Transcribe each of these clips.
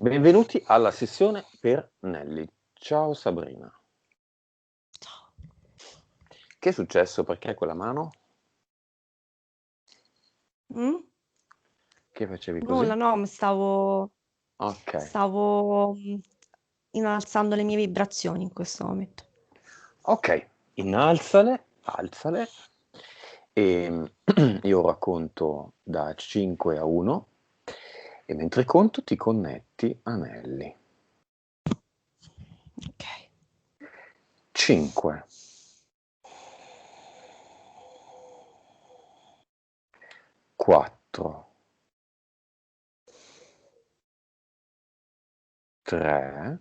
Benvenuti alla sessione per Nelly. Ciao Sabrina. Ciao. Che è successo? Perché quella mano? Mm? Che facevi Nulla, così? no, Ok, stavo innalzando le mie vibrazioni in questo momento. ok, innalzale, alzale e io racconto da 5 a 1 e mentre conto ti connetti a Nelly. Ok. 5, 4, 3,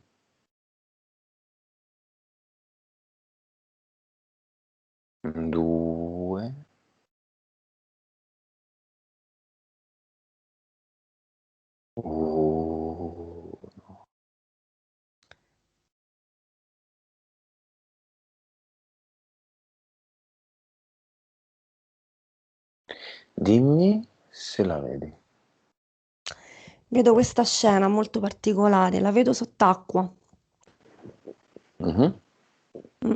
2, 1. Dimmi se la vedi. Vedo questa scena molto particolare, la vedo sott'acqua. Mhm. Mm.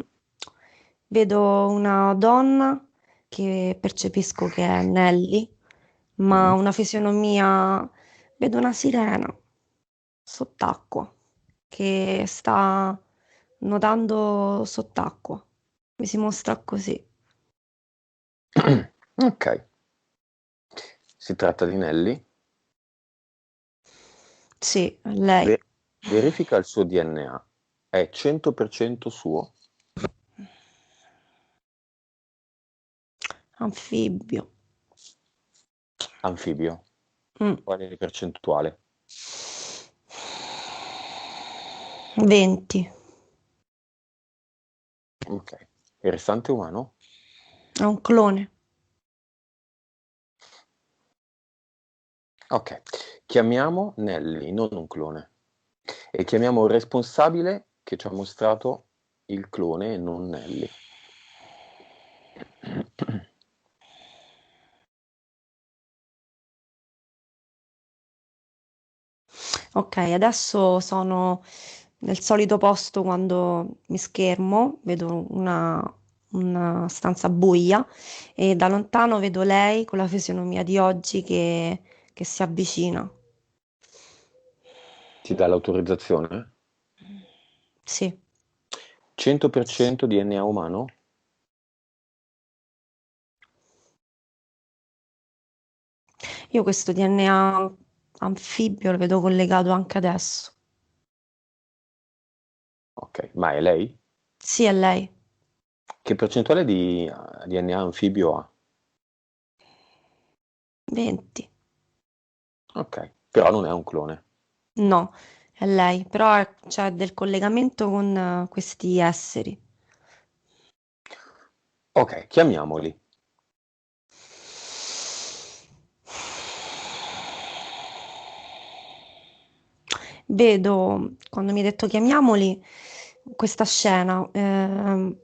Vedo una donna che percepisco che è Nelly, ma Mhm. una fisionomia, vedo una sirena sott'acqua che sta nuotando sott'acqua. Mi si mostra così. Ok, si tratta di Nelly. Sì, lei. Ve- verifica il suo DNA. È 100% suo? Anfibio. Anfibio? Mm. Quale percentuale? 20. Ok. Il restante umano? È un clone. Ok. Chiamiamo Nelly, non un clone. E chiamiamo il responsabile che ci ha mostrato il clone e non Nelly. Ok, adesso sono nel solito posto quando mi schermo, vedo una stanza buia e da lontano vedo lei con la fisionomia di oggi che si avvicina. Ti dà l'autorizzazione? Sì, 100% DNA umano? io questo DNA anfibio lo vedo collegato anche adesso. Ok. Ma è lei? Sì, è lei. Che percentuale di DNA anfibio ha? 20. Ok. Però non è un clone. No, è lei, però c'è del collegamento con questi esseri. Ok, chiamiamoli. Vedo, quando mi hai detto chiamiamoli, questa scena, un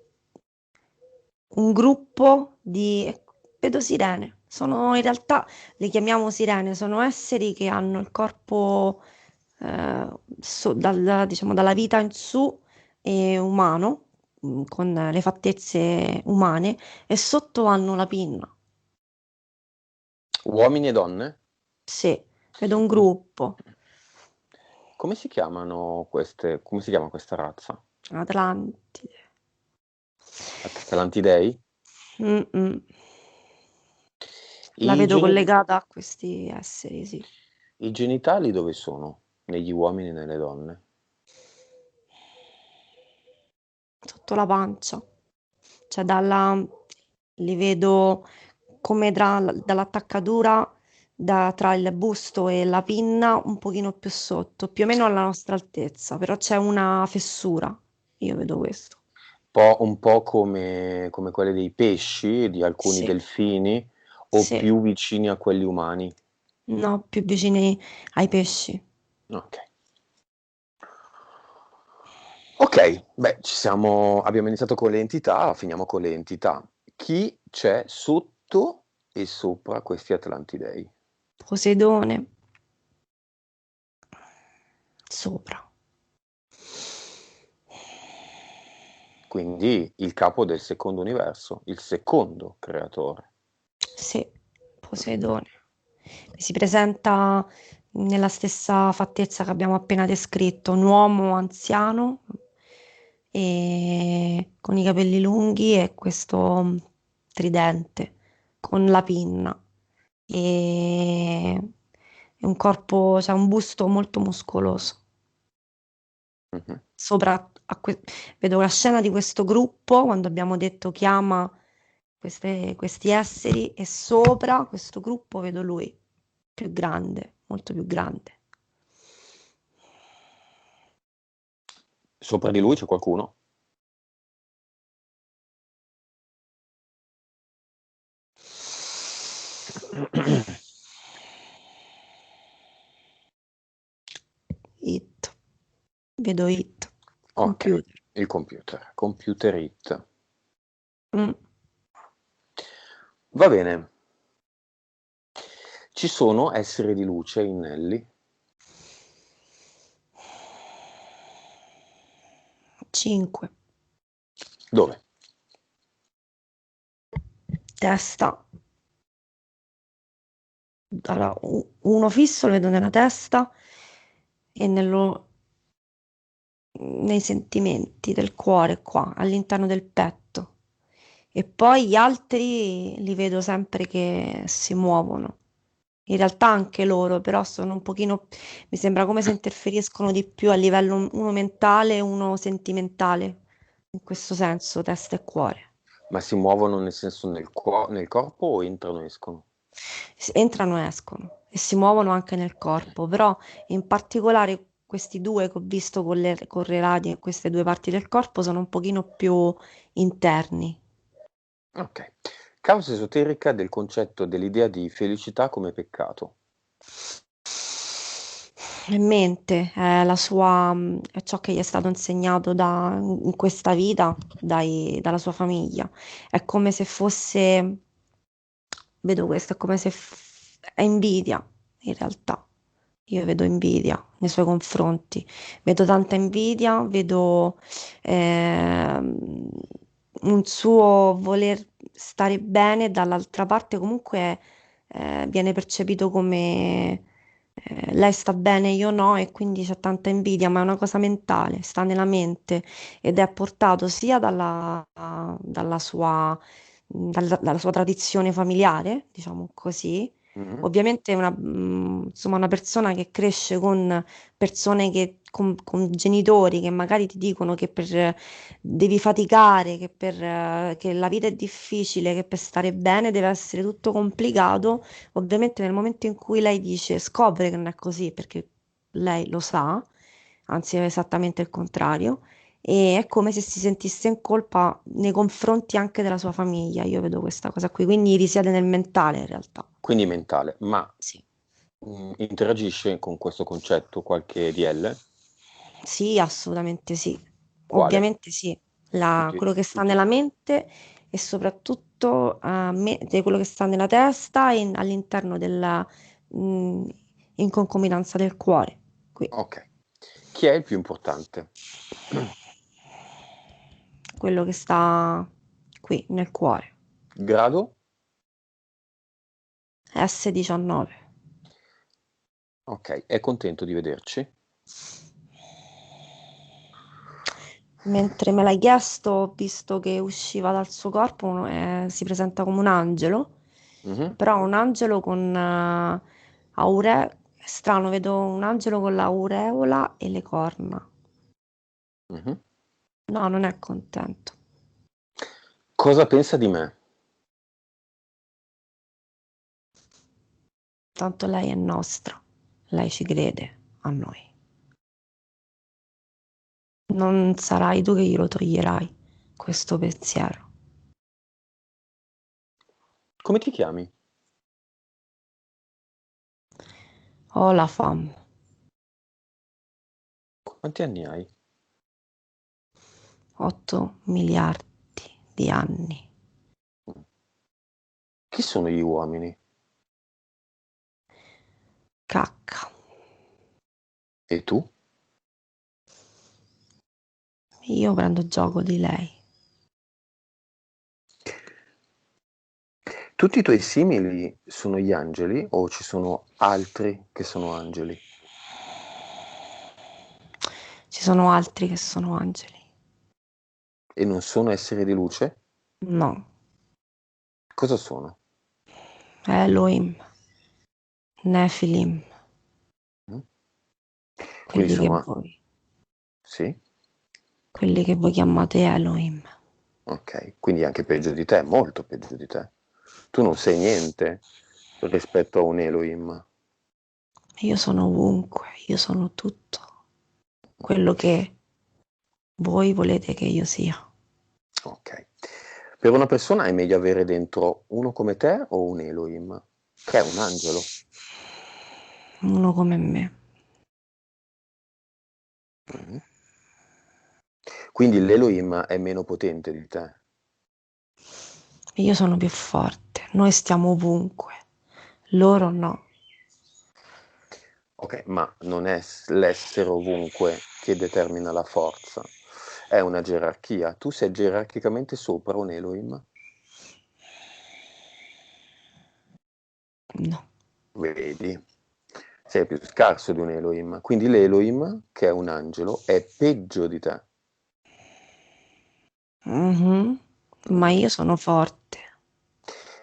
gruppo di... vedo sirene. Sono in realtà, le chiamiamo sirene, sono esseri che hanno il corpo, diciamo, dalla vita in su e umano, con le fattezze umane, e sotto hanno la pinna. Uomini e donne? Sì, vedo un gruppo. Come si chiamano queste, come si chiama questa razza? Atlantide. Atlantidei? Mm-mm. La I, vedo geni- collegata a questi esseri, sì. I genitali dove sono? Negli uomini e nelle donne? Sotto la pancia. Cioè, li vedo come dall'attaccatura tra il busto e la pinna un pochino più sotto, più o meno alla nostra altezza, però c'è una fessura. Io vedo questo. Un po' come quelle dei pesci, di alcuni Sì, delfini, o sì, più vicini a quelli umani? no, più vicini ai pesci. Ok. Ok, beh, abbiamo iniziato con le entità, finiamo con le entità. Chi c'è sotto e sopra questi Atlantidei? Poseidone, sopra. Quindi il capo del secondo universo, il secondo creatore. Sì, Poseidone. Si presenta nella stessa fattezza che abbiamo appena descritto, un uomo anziano e con i capelli lunghi e questo tridente con la pinna e un corpo, cioè un busto molto muscoloso. Mhm. Sopra vedo la scena di questo gruppo quando abbiamo detto chiama questi esseri e sopra questo gruppo vedo lui, più grande, molto più grande. Sopra di lui c'è qualcuno? Hit, vedo hit, Ok, computer. il computer, computer it. Mm, Va bene. Ci sono esseri di luce in Nelly? 5, Dove? testa. Allora, uno fisso lo vedo nella testa e nei sentimenti del cuore qua, all'interno del petto. E poi gli altri li vedo sempre che si muovono. In realtà anche loro, però sono un pochino, mi sembra come se interferiscono di più a livello uno mentale e uno sentimentale, in questo senso, testa e cuore. Ma si muovono nel senso nel corpo o entrano e escono? Entrano e escono e si muovono anche nel corpo, però in particolare questi due che ho visto correlati in queste due parti del corpo sono un pochino più interni. Ok. Causa esoterica del concetto dell'idea di felicità come peccato. In mente è è ciò che gli è stato insegnato in questa vita dalla sua famiglia. È come se fosse, vedo questo, è come se è invidia in realtà. Io vedo invidia nei suoi confronti, vedo tanta invidia, vedo ehm, un suo voler stare bene, dall'altra parte comunque viene percepito come lei sta bene, io no, e quindi c'è tanta invidia, ma è una cosa mentale, sta nella mente ed è portato sia dalla sua tradizione familiare, diciamo così. Mhm. Ovviamente insomma, una persona che cresce con persone con genitori che magari ti dicono che devi faticare, che la vita è difficile, che per stare bene deve essere tutto complicato. Ovviamente nel momento in cui lei dice, scopre che non è così, perché lei lo sa, anzi è esattamente il contrario, e è come se si sentisse in colpa nei confronti anche della sua famiglia. Io vedo questa cosa qui, quindi risiede nel mentale in realtà. Quindi mentale, ma Sì. interagisce con questo concetto qualche DL? Sì, assolutamente sì. Quale? Ovviamente sì. Tutti, Quello che sta tutti. nella mente e soprattutto di quello che sta nella testa e all'interno mh, in concomitanza del cuore. Qui. Ok. Chi è il più importante? Quello che sta qui nel cuore. Grado? S19. Ok. È contento di vederci? Mentre me l'hai chiesto, ho visto che usciva dal suo corpo, si presenta come un angelo, Mhm, però un angelo con è strano, vedo un angelo con l'aureola e le corna. mhm. No, non è contento. Cosa pensa di me? Tanto lei è nostra, lei ci crede a noi. Non sarai tu che glielo toglierai, questo pensiero. Come ti chiami? Ho la fame, Quanti anni hai? 8 miliardi di anni. Chi sono gli uomini? Cacca. E tu? Io prendo gioco di lei. Tutti i tuoi simili sono gli angeli o ci sono altri che sono angeli? Ci sono altri che sono angeli. E non sono esseri di luce? No, Cosa sono? Elohim, Nephilim, Mm? Quindi quelli che sono... voi, Sì? quelli che voi chiamate Elohim. Ok, quindi anche peggio di te, molto peggio di te. Tu non sei niente rispetto a un Elohim. Io sono ovunque, io sono tutto quello che voi volete che io sia. Ok. Per una persona è meglio avere dentro uno come te o un Elohim, che è un angelo. Uno come me. Mhm. Quindi l'Elohim è meno potente di te. Io sono più forte, noi stiamo ovunque, loro no. Ok, ma non è l'essere ovunque che determina la forza, è una gerarchia. Tu sei gerarchicamente sopra un Elohim. No. Vedi? Sei più scarso di un Elohim. Quindi l'Elohim, che è un angelo, è peggio di te. Mhm. Ma Mm. io sono forte,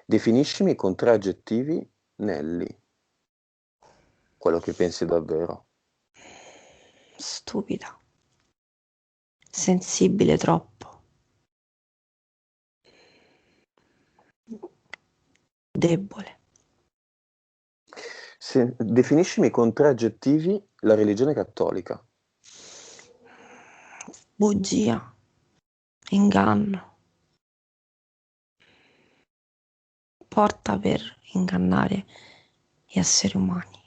Definiscimi con 3 aggettivi Nelly, quello che pensi davvero. stupida, sensibile troppo, debole, Definiscimi con 3 aggettivi la religione cattolica. bugia, inganno, porta per ingannare gli esseri umani.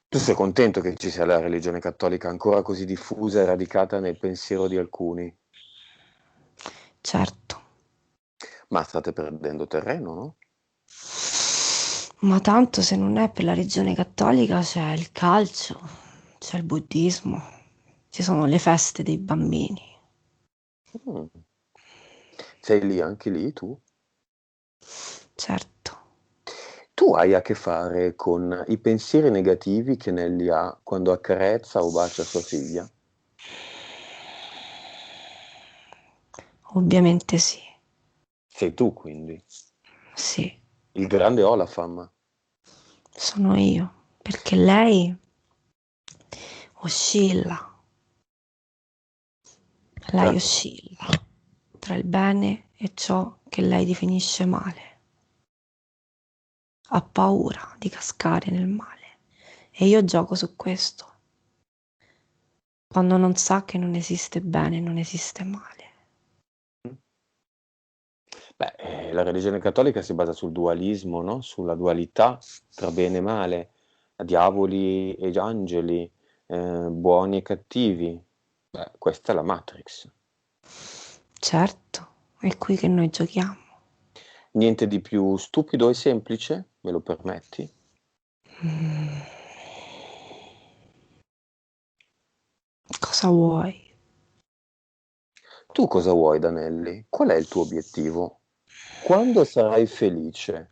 Tu sei contento che ci sia la religione cattolica ancora così diffusa e radicata nel pensiero di alcuni? Certo, Ma state perdendo terreno, no? ma tanto se non è per la religione cattolica c'è il calcio, c'è il buddismo, ci sono le feste dei bambini. Mm. Sei lì anche lì tu? Certo, Tu hai a che fare con i pensieri negativi che Nelly ha quando accarezza o bacia sua figlia? ovviamente sì, Sei tu quindi, sì, il grande Olafam. sono io, perché lei oscilla, lei Certo. oscilla tra il bene e ciò che lei definisce male. Ha paura di cascare nel male e io gioco su questo, quando non sa che non esiste bene, non esiste male. Beh, la religione cattolica si basa sul dualismo, no? Sulla dualità tra bene e male, diavoli e angeli, buoni e cattivi. Beh, questa è la Matrix. Certo, è qui che noi giochiamo. Niente di più stupido e semplice, me lo permetti? Mm, cosa vuoi? Tu cosa vuoi, Danelli? Qual è il tuo obiettivo? Quando sarai felice?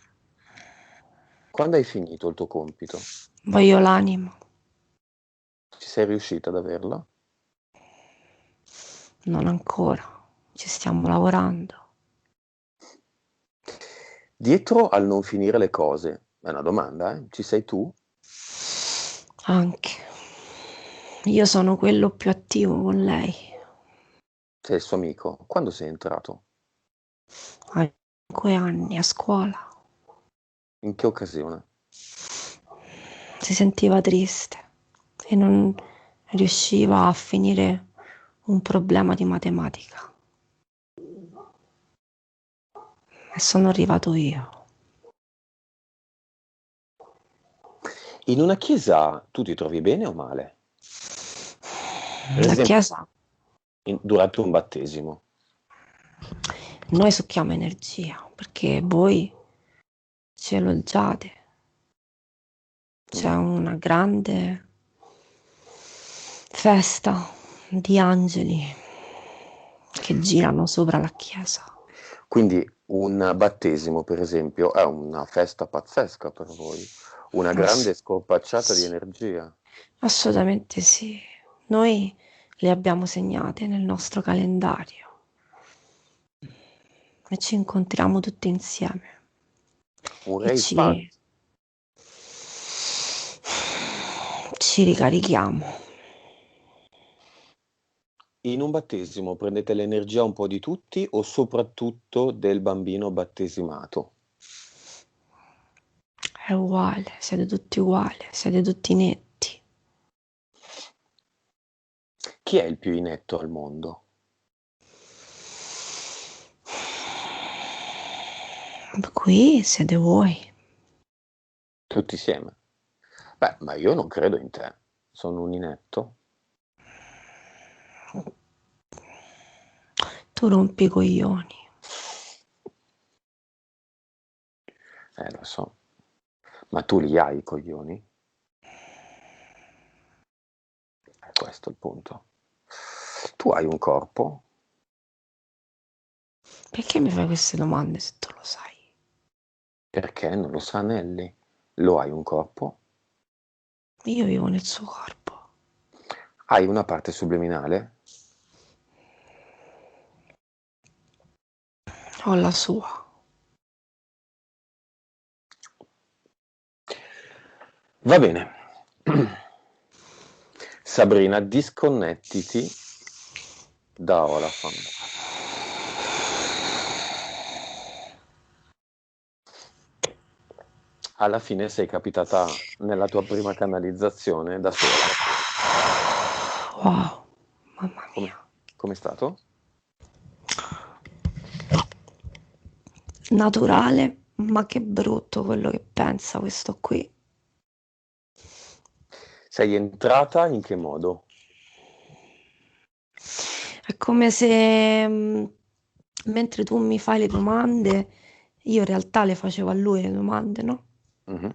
Quando hai finito il tuo compito? Voglio l'anima, Ci sei riuscita ad averla? non ancora, ci stiamo lavorando. Dietro al non finire le cose, è una domanda, eh? Ci sei tu? Anche io sono quello più attivo con lei. Sei il suo amico? Quando sei entrato? Ha 5 anni a scuola. In che occasione? Si sentiva triste e non riusciva a finire un problema di matematica. E sono arrivato io. In una chiesa tu ti trovi bene o male? Per La esempio, Chiesa, durante un battesimo. noi succhiamo energia perché voi ci elogiate. C'è Mm. una grande festa di angeli che girano sopra la chiesa. Quindi un battesimo, per esempio, è una festa pazzesca per voi, una Ass- grande scorpacciata di sì, energia. assolutamente sì. Noi le abbiamo segnate nel nostro calendario e ci incontriamo tutti insieme Un e rave party. ci ricarichiamo. In un battesimo prendete l'energia un po' di tutti o soprattutto del bambino battesimato? È uguale, siete tutti netti. Chi è il più inetto al mondo? Qui siete voi. Tutti insieme. Beh, ma io non credo in te. Sono un inetto. Tu rompi i coglioni. Lo so. Ma tu li hai i coglioni? È questo il punto. Tu hai un corpo? Perché mi fai queste domande se tu lo sai? Perché non lo sa Nelly. Lo hai un corpo? Io vivo nel suo corpo. Hai una parte subliminale? Ho la sua. Va bene. Sabrina, disconnettiti da Olafan. Alla fine sei capitata nella tua prima canalizzazione da sola. Wow, mamma Come, mia. com'è stato? Naturale, ma che brutto quello che pensa questo qui. Sei entrata in che modo? È come se mentre tu mi fai le domande, io in realtà le facevo a lui le domande, no? Mhm.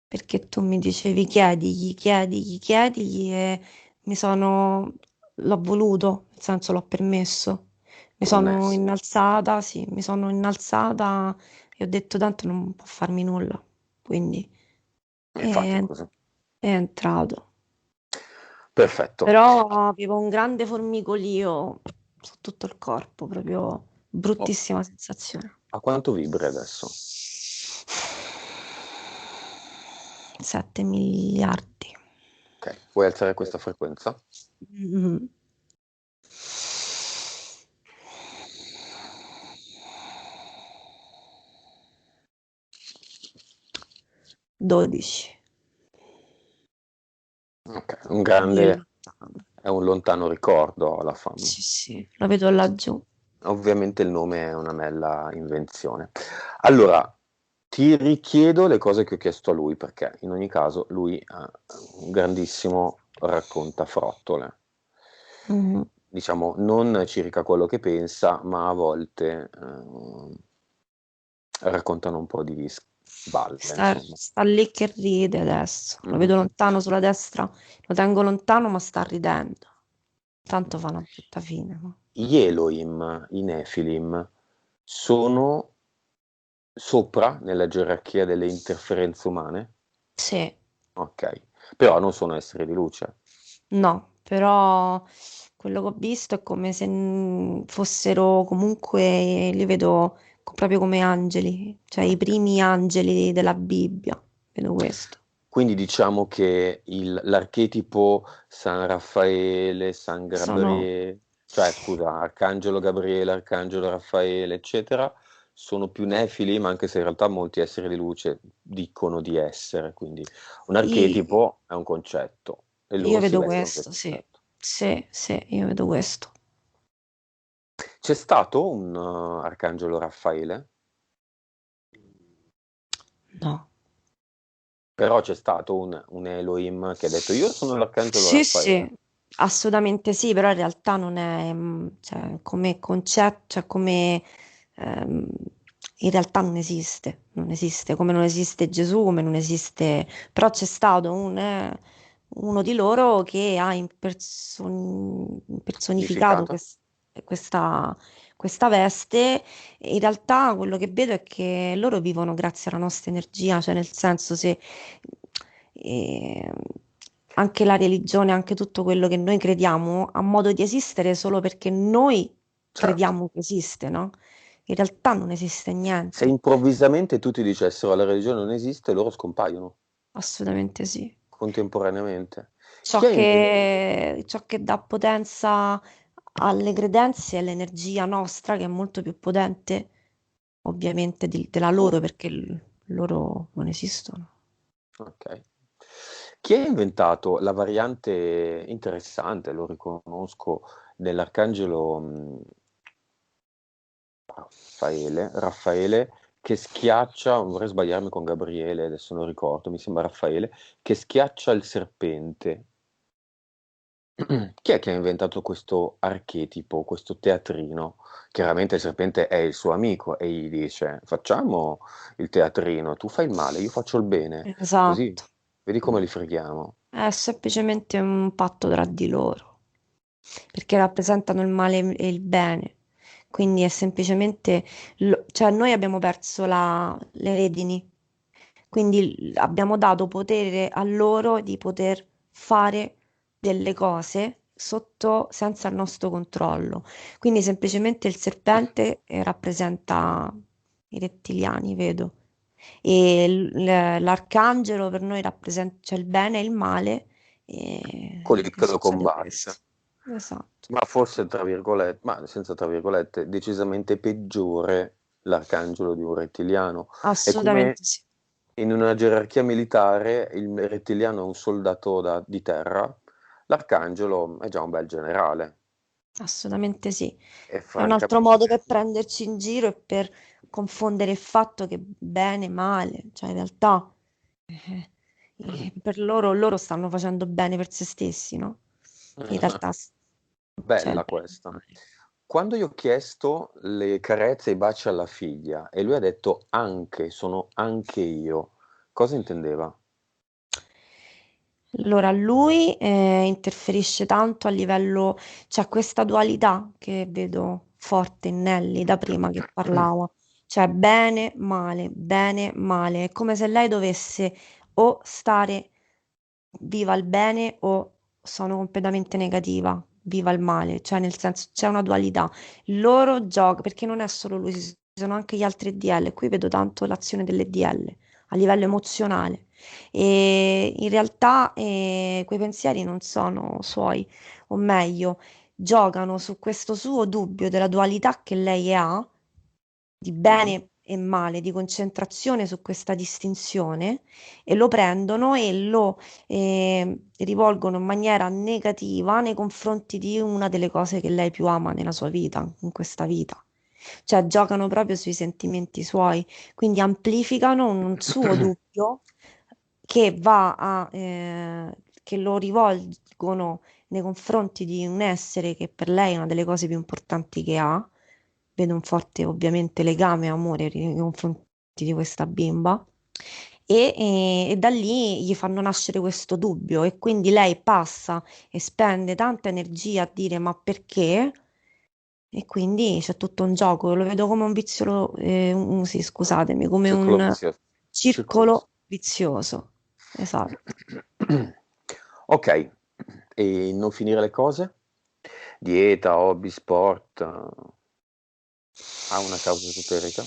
Perché tu mi dicevi chiedigli, chiedigli, chiedigli e mi sono, l'ho voluto, nel senso l'ho permesso. Mi sono Connesso. innalzata, sì, mi sono innalzata e ho detto tanto non può farmi nulla. Quindi E infatti è è, così. è entrato. Perfetto. Però avevo un grande formicolio su tutto il corpo, proprio Oh, bruttissima sensazione. a quanto vibri adesso? 7 miliardi. Ok, vuoi alzare questa frequenza? Mm. 12. Ok, un Lui è grande, lontano. è un lontano ricordo alla fama. Sì, sì, lo vedo laggiù. Ovviamente il nome è una bella invenzione. Allora, ti richiedo le cose che ho chiesto a lui, perché in ogni caso lui ha un grandissimo raccontafrottole. Mhm. Diciamo, non circa quello che pensa, ma a volte raccontano un po' di balle, insomma. Sta lì che ride adesso. Lo Mhm. vedo lontano sulla destra. Lo tengo lontano, ma sta ridendo. Tanto fa una brutta fine. Ma. Gli Elohim, i Nefilim, sono sopra nella gerarchia delle interferenze umane? Sì, Ok, però non sono esseri di luce. no, però quello che ho visto è come se fossero comunque, li vedo proprio come angeli, cioè i Ok. primi angeli della Bibbia. Vedo questo. Quindi diciamo che l'archetipo San Raffaele, San Sono Gabriele, cioè scusa, Arcangelo Gabriele, Arcangelo Raffaele, eccetera, sono più nefili, ma anche se in realtà molti esseri di luce dicono di essere. Quindi un i- archetipo è un concetto e Io loro si vedo vestono quel questo, sì, concetto. sì, sì, io vedo questo. C'è stato un Arcangelo Raffaele, No. però c'è stato un Elohim che ha detto io sono l'Arcangelo Sì, sì, Raffaele. assolutamente sì, però in realtà non è, cioè, come concetto, cioè come, ehm, in realtà non esiste, come non esiste Gesù, come non esiste, però c'è stato un, uno di loro che ha impersonificato Significato? questa, questa veste. E in realtà quello che vedo è che loro vivono grazie alla nostra energia, cioè nel senso se eh, anche la religione, anche tutto quello che noi crediamo ha modo di esistere solo perché noi Certo. crediamo che esiste, no? In realtà non esiste Se niente, improvvisamente tutti dicessero la religione non esiste, loro scompaiono assolutamente sì. contemporaneamente. Chi è Ciò che dà potenza alle credenze è l'energia nostra, che è molto più potente, ovviamente, della loro, perché loro non esistono. Ok. Chi ha inventato la variante interessante, lo riconosco, dell'arcangelo Raffaele, che schiaccia, non vorrei sbagliarmi con Gabriele, adesso non ricordo, mi sembra Raffaele, che schiaccia il serpente. Chi è che ha inventato questo archetipo, questo teatrino? Chiaramente il serpente è il suo amico e gli dice: Facciamo il teatrino, tu fai il male, io faccio il bene, così Esatto. vedi come li freghiamo. È semplicemente un patto tra di loro, perché rappresentano il male e il bene. Quindi è semplicemente, cioè noi abbiamo perso le redini, quindi abbiamo dato potere a loro di poter fare delle cose senza il nostro controllo. Quindi semplicemente il serpente rappresenta i rettiliani, vedo. E l'arcangelo per noi rappresenta, cioè il bene e il male, Quelli e che lo succede combatte. questo. Esatto, Ma forse, tra virgolette, ma senza tra virgolette, decisamente peggiore l'arcangelo di un rettiliano. È come assolutamente sì, in una gerarchia militare il rettiliano è un soldato di terra, l'arcangelo è già un bel generale. assolutamente sì. E È un altro modo per francamente, prenderci in giro e per confondere il fatto che bene e male, cioè in realtà per loro stanno facendo bene per se stessi, no? In realtà c'è il bella bene e il questa. male. Quando io ho chiesto le carezze e i baci alla figlia e lui ha detto anche, sono anche io, cosa intendeva? Allora, lui interferisce tanto a livello, c'è questa dualità che vedo forte in Nelly da prima che parlava, cioè bene, male, è come se lei dovesse o stare viva il bene o sono completamente negativa, viva il male, cioè nel senso c'è una dualità. Loro giocano, perché non è solo lui, ci sono anche gli altri EDL, qui vedo tanto l'azione delle DL a livello emozionale. E in realtà quei pensieri non sono suoi, o meglio, giocano su questo suo dubbio della dualità che lei ha, di Mhm. bene e male, di concentrazione su questa distinzione, e lo prendono e lo rivolgono in maniera negativa nei confronti di una delle cose che lei più ama nella sua vita, in questa vita. Cioè giocano proprio sui sentimenti suoi, quindi amplificano un suo dubbio che che lo rivolgono nei confronti di un essere che per lei è una delle cose più importanti che ha. Vedo un forte, ovviamente, legame e amore nei confronti di questa bimba. E da lì gli fanno nascere questo dubbio e quindi lei passa e spende tanta energia a dire ma perché? E quindi c'è tutto un gioco, lo vedo come un vizio, sì, scusatemi, come Circolo un vizioso. Circolo vizioso. circolo vizioso. Esatto. Ok, e non finire le cose? Dieta, hobby, sport, ha una causa esoterica?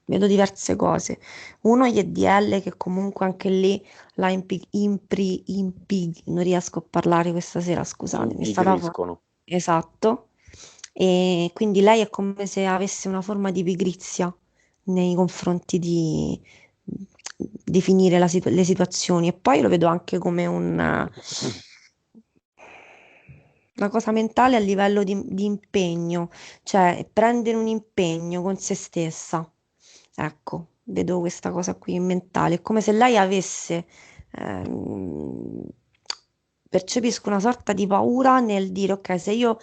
Vedo diverse cose. Uno, gli EDL, che comunque anche lì la non riesco a parlare questa sera, scusate, mi è stata Impigriscono. esatto. E quindi lei è come se avesse una forma di pigrizia nei confronti di definire le situazioni. E poi lo vedo anche come una cosa mentale a livello di impegno, cioè prendere un impegno con se stessa. Ecco, vedo questa cosa qui mentale, è come se lei avesse, ehm, percepisco una sorta di paura nel dire, ok, se io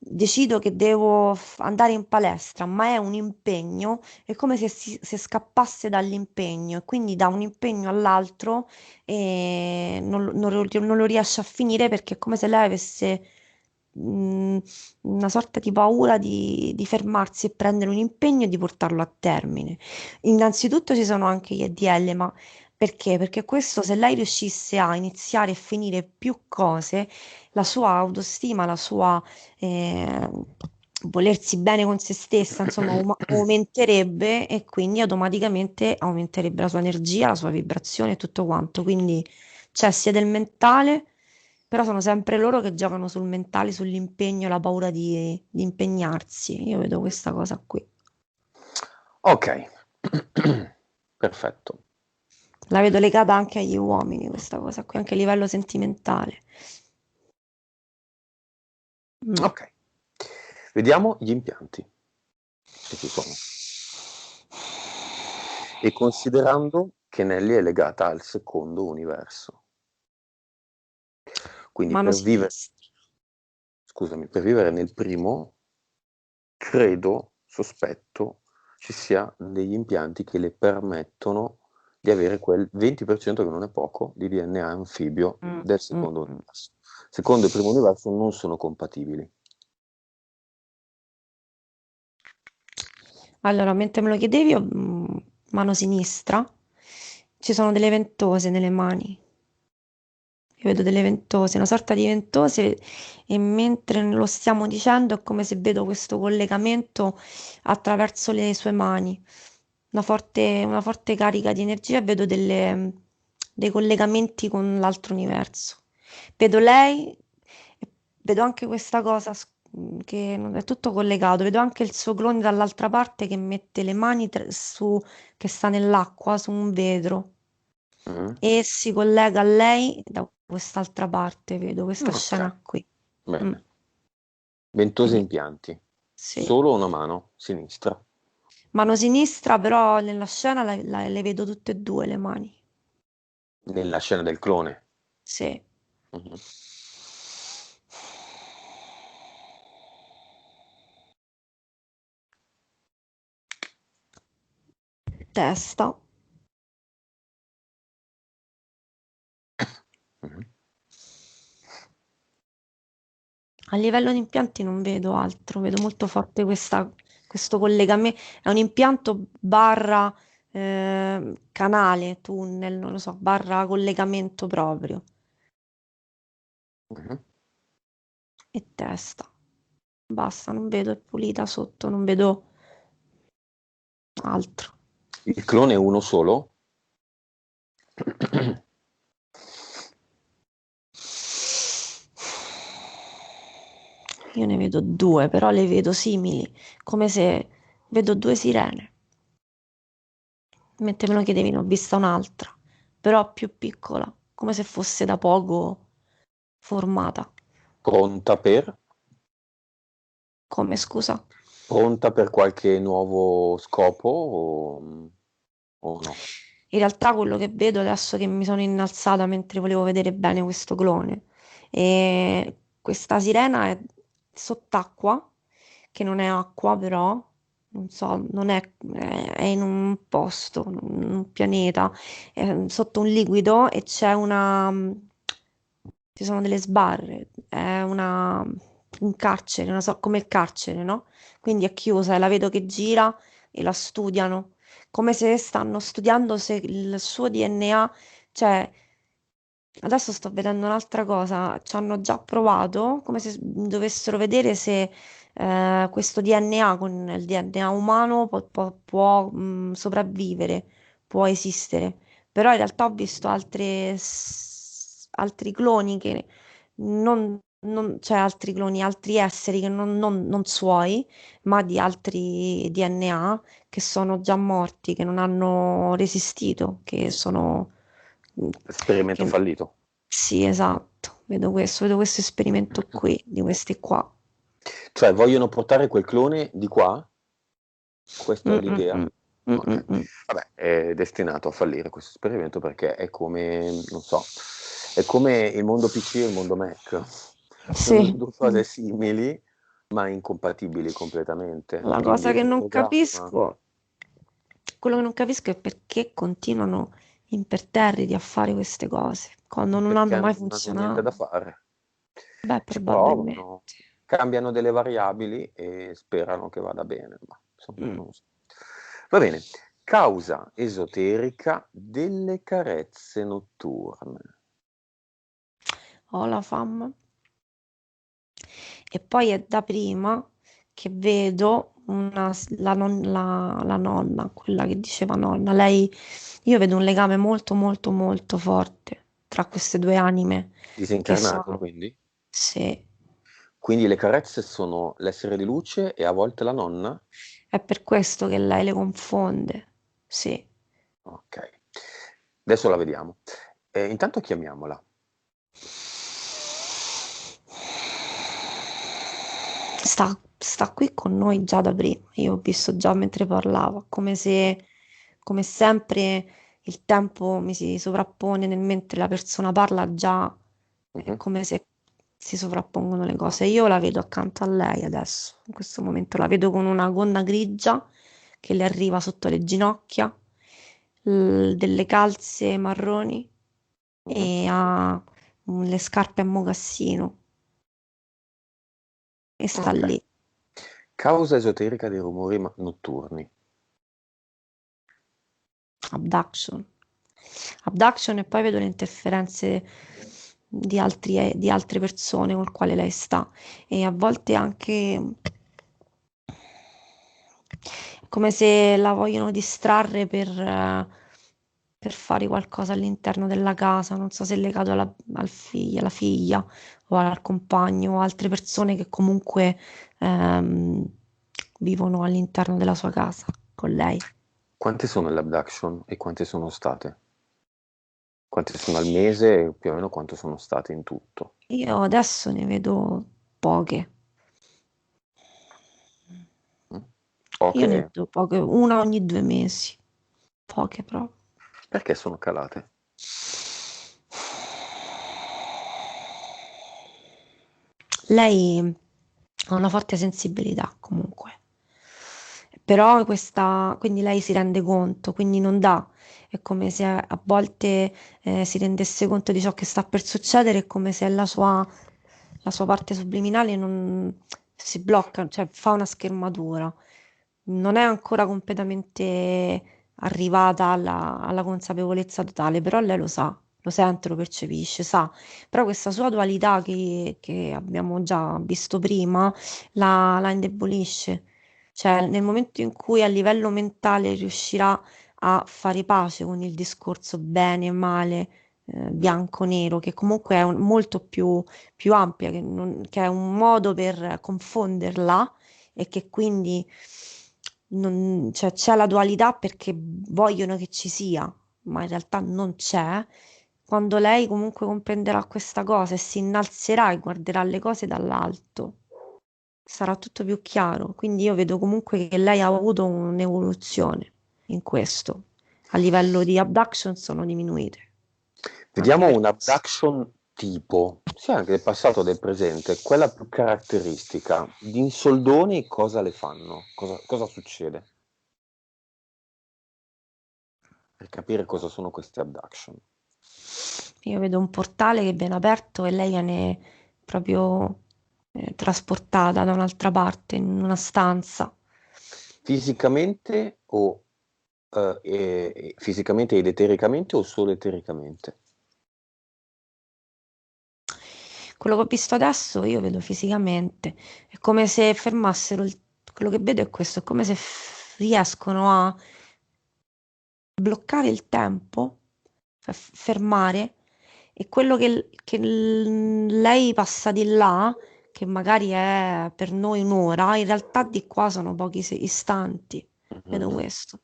decido che devo andare in palestra, ma è un impegno, è come se scappasse dall'impegno e quindi da un impegno all'altro non lo riesce a finire perché è come se lei avesse mh, una sorta di paura di fermarsi e prendere un impegno e di portarlo a termine. Innanzitutto ci sono anche gli EDL, ma perché? Perché questo, se lei riuscisse a iniziare e finire più cose, la sua autostima, la sua eh, volersi bene con se stessa, insomma, aumenterebbe e quindi automaticamente aumenterebbe la sua energia, la sua vibrazione e tutto quanto. Quindi c'è sia del mentale, però sono sempre loro che giocano sul mentale, sull'impegno, la paura di impegnarsi. Io vedo questa cosa qui. Ok, perfetto. La vedo legata anche agli uomini, questa cosa qui, anche a livello sentimentale. Mm. Ok, vediamo gli impianti, se ci sono. E considerando che Nelly è legata al secondo universo. Quindi Mano sinistra. per vivere nel primo, credo, sospetto, ci sia degli impianti che le permettono di avere quel 20% che non è poco di DNA anfibio Mm, del mm, secondo mm. universo. Secondo e primo universo non sono compatibili. Allora, mentre me lo chiedevi, mano sinistra, ci sono delle ventose nelle mani. Io vedo delle ventose, una sorta di ventose, e mentre lo stiamo dicendo è come se vedo questo collegamento attraverso le sue mani, una forte carica di energia e vedo dei collegamenti con l'altro universo. Vedo lei, e vedo anche questa cosa che è tutto collegato, vedo anche il suo clone dall'altra parte che mette le mani che sta nell'acqua su un vetro Mm? e si collega a lei da quest'altra parte, vedo questa Ok, scena qui. Mm, bene. Ventose quindi impianti. sì. Solo una mano sinistra. Mano sinistra, però nella scena le vedo tutte e due le mani. Nella scena del clone. Sì. Mhm. Testa. Mhm. A livello di impianti non vedo altro, vedo molto forte questo collegamento. È un impianto barra canale, tunnel, non lo so, barra collegamento proprio. Mhm. E testa. Basta, non vedo, è pulita sotto, non vedo altro. Il clone è uno solo? Io ne vedo due, però le vedo simili, come se vedo due sirene. Mentre me lo chiedevi, ne ho vista un'altra, però più piccola, come se fosse da poco formata. Pronta per? Come, scusa? Pronta per qualche nuovo scopo o no? In realtà quello che vedo adesso che mi sono innalzata mentre volevo vedere bene questo clone, e questa sirena è sott'acqua, che non è acqua però, non so, non è in un posto, in un pianeta, è sotto un liquido e ci sono delle sbarre, un carcere, come il carcere, no? Quindi è chiusa e la vedo che gira e la studiano come se stanno studiando se il suo DNA, cioè adesso sto vedendo un'altra cosa, ci hanno già provato, come se dovessero vedere se questo DNA con il DNA umano può sopravvivere, può esistere. Però in realtà ho visto altri cloni che cioè altri cloni, altri esseri che non suoi, ma di altri DNA che sono già morti, che non hanno resistito, che sono... Esperimento che- fallito. Sì, esatto, vedo questo esperimento qui, di questi qua. Cioè, vogliono portare quel clone di qua? Questa è Mm, mm, l'idea? mm, mm, mm, Ok. mm. Vabbè, è destinato a fallire questo esperimento perché è come, non so, è come il mondo PC e il mondo Mac. Sono Sì, due cose simili, ma incompatibili completamente. La Quindi cosa che il non programma, capisco, quello che non capisco è perché continuano imperterriti a fare queste cose quando non perché hanno mai non hanno niente da funzionato. fare, Beh, ci provano, probabilmente. cambiano delle variabili e sperano che vada bene, ma insomma, Mm. non so. Va bene, causa esoterica delle carezze notturne. Ho la fame. E poi è da prima che vedo la nonna, quella che diceva nonna. Lei, io vedo un legame molto, molto, molto forte tra queste due anime che Disincarnato, sono, quindi? sì, Quindi le carezze sono l'essere di luce e a volte la nonna? è per questo che lei le confonde. Sì. Ok, adesso la vediamo. Intanto chiamiamola. Sta qui con noi già da prima. Io ho visto già mentre parlava, come sempre, il tempo mi si sovrappone nel mentre la persona parla già, è Mhm. come se si sovrappongono le cose. Io la vedo accanto a lei adesso, in questo momento la vedo con una gonna grigia che le arriva sotto le ginocchia, delle calze marroni Mhm. e ha le scarpe a mocassino e sta Ok. lì. Causa esoterica dei rumori notturni. Abduction. Abduction e poi vedo le interferenze di altre persone con le quali lei sta e a volte anche come se la vogliono distrarre per fare qualcosa all'interno della casa. Non so se è legato alla figlia o al compagno o altre persone che comunque ehm, vivono all'interno della sua casa con lei. Quante sono le abduction e quante sono state? Quante sono al mese e più o meno quanto sono state in tutto? Io adesso ne vedo poche. Mm? Io ne Poche vedo poche, una ogni 2 mesi, poche proprio. perché sono calate? Lei ha una forte sensibilità comunque, però quindi lei si rende conto, quindi non dà. È come se a volte si rendesse conto di ciò che sta per succedere, è come se la sua parte subliminale non si blocca, cioè fa una schermatura. Non è ancora completamente arrivata alla consapevolezza totale, però lei lo sa, lo sente, lo percepisce, sa. Però questa sua dualità che abbiamo già visto prima la indebolisce. Cioè, nel momento in cui a livello mentale riuscirà a fare pace con il discorso bene e male, bianco-nero, che comunque è molto più ampia, che è un modo per confonderla e che quindi cioè, c'è la dualità perché vogliono che ci sia, ma in realtà non c'è. Quando lei comunque comprenderà questa cosa e si innalzerà e guarderà le cose dall'alto, sarà tutto più chiaro. Quindi io vedo comunque che lei ha avuto un'evoluzione in questo. A livello di abduction sono diminuite, anche Vediamo per un questo. abduction tipo, sia anche del passato o del presente, quella più caratteristica. In soldoni cosa le fanno? Cosa succede? Per capire cosa sono queste abduction. Io vedo un portale che viene aperto e lei viene proprio trasportata da un'altra parte, in una stanza. Fisicamente o fisicamente ed etericamente o solo etericamente? Quello che ho visto adesso io vedo fisicamente, è come se fermassero quello che vedo è questo, è come se riescono a bloccare il tempo, fermare, e quello lei passa di là, che magari è per noi un'ora, in realtà di qua sono pochi istanti. Vedo Mhm. questo.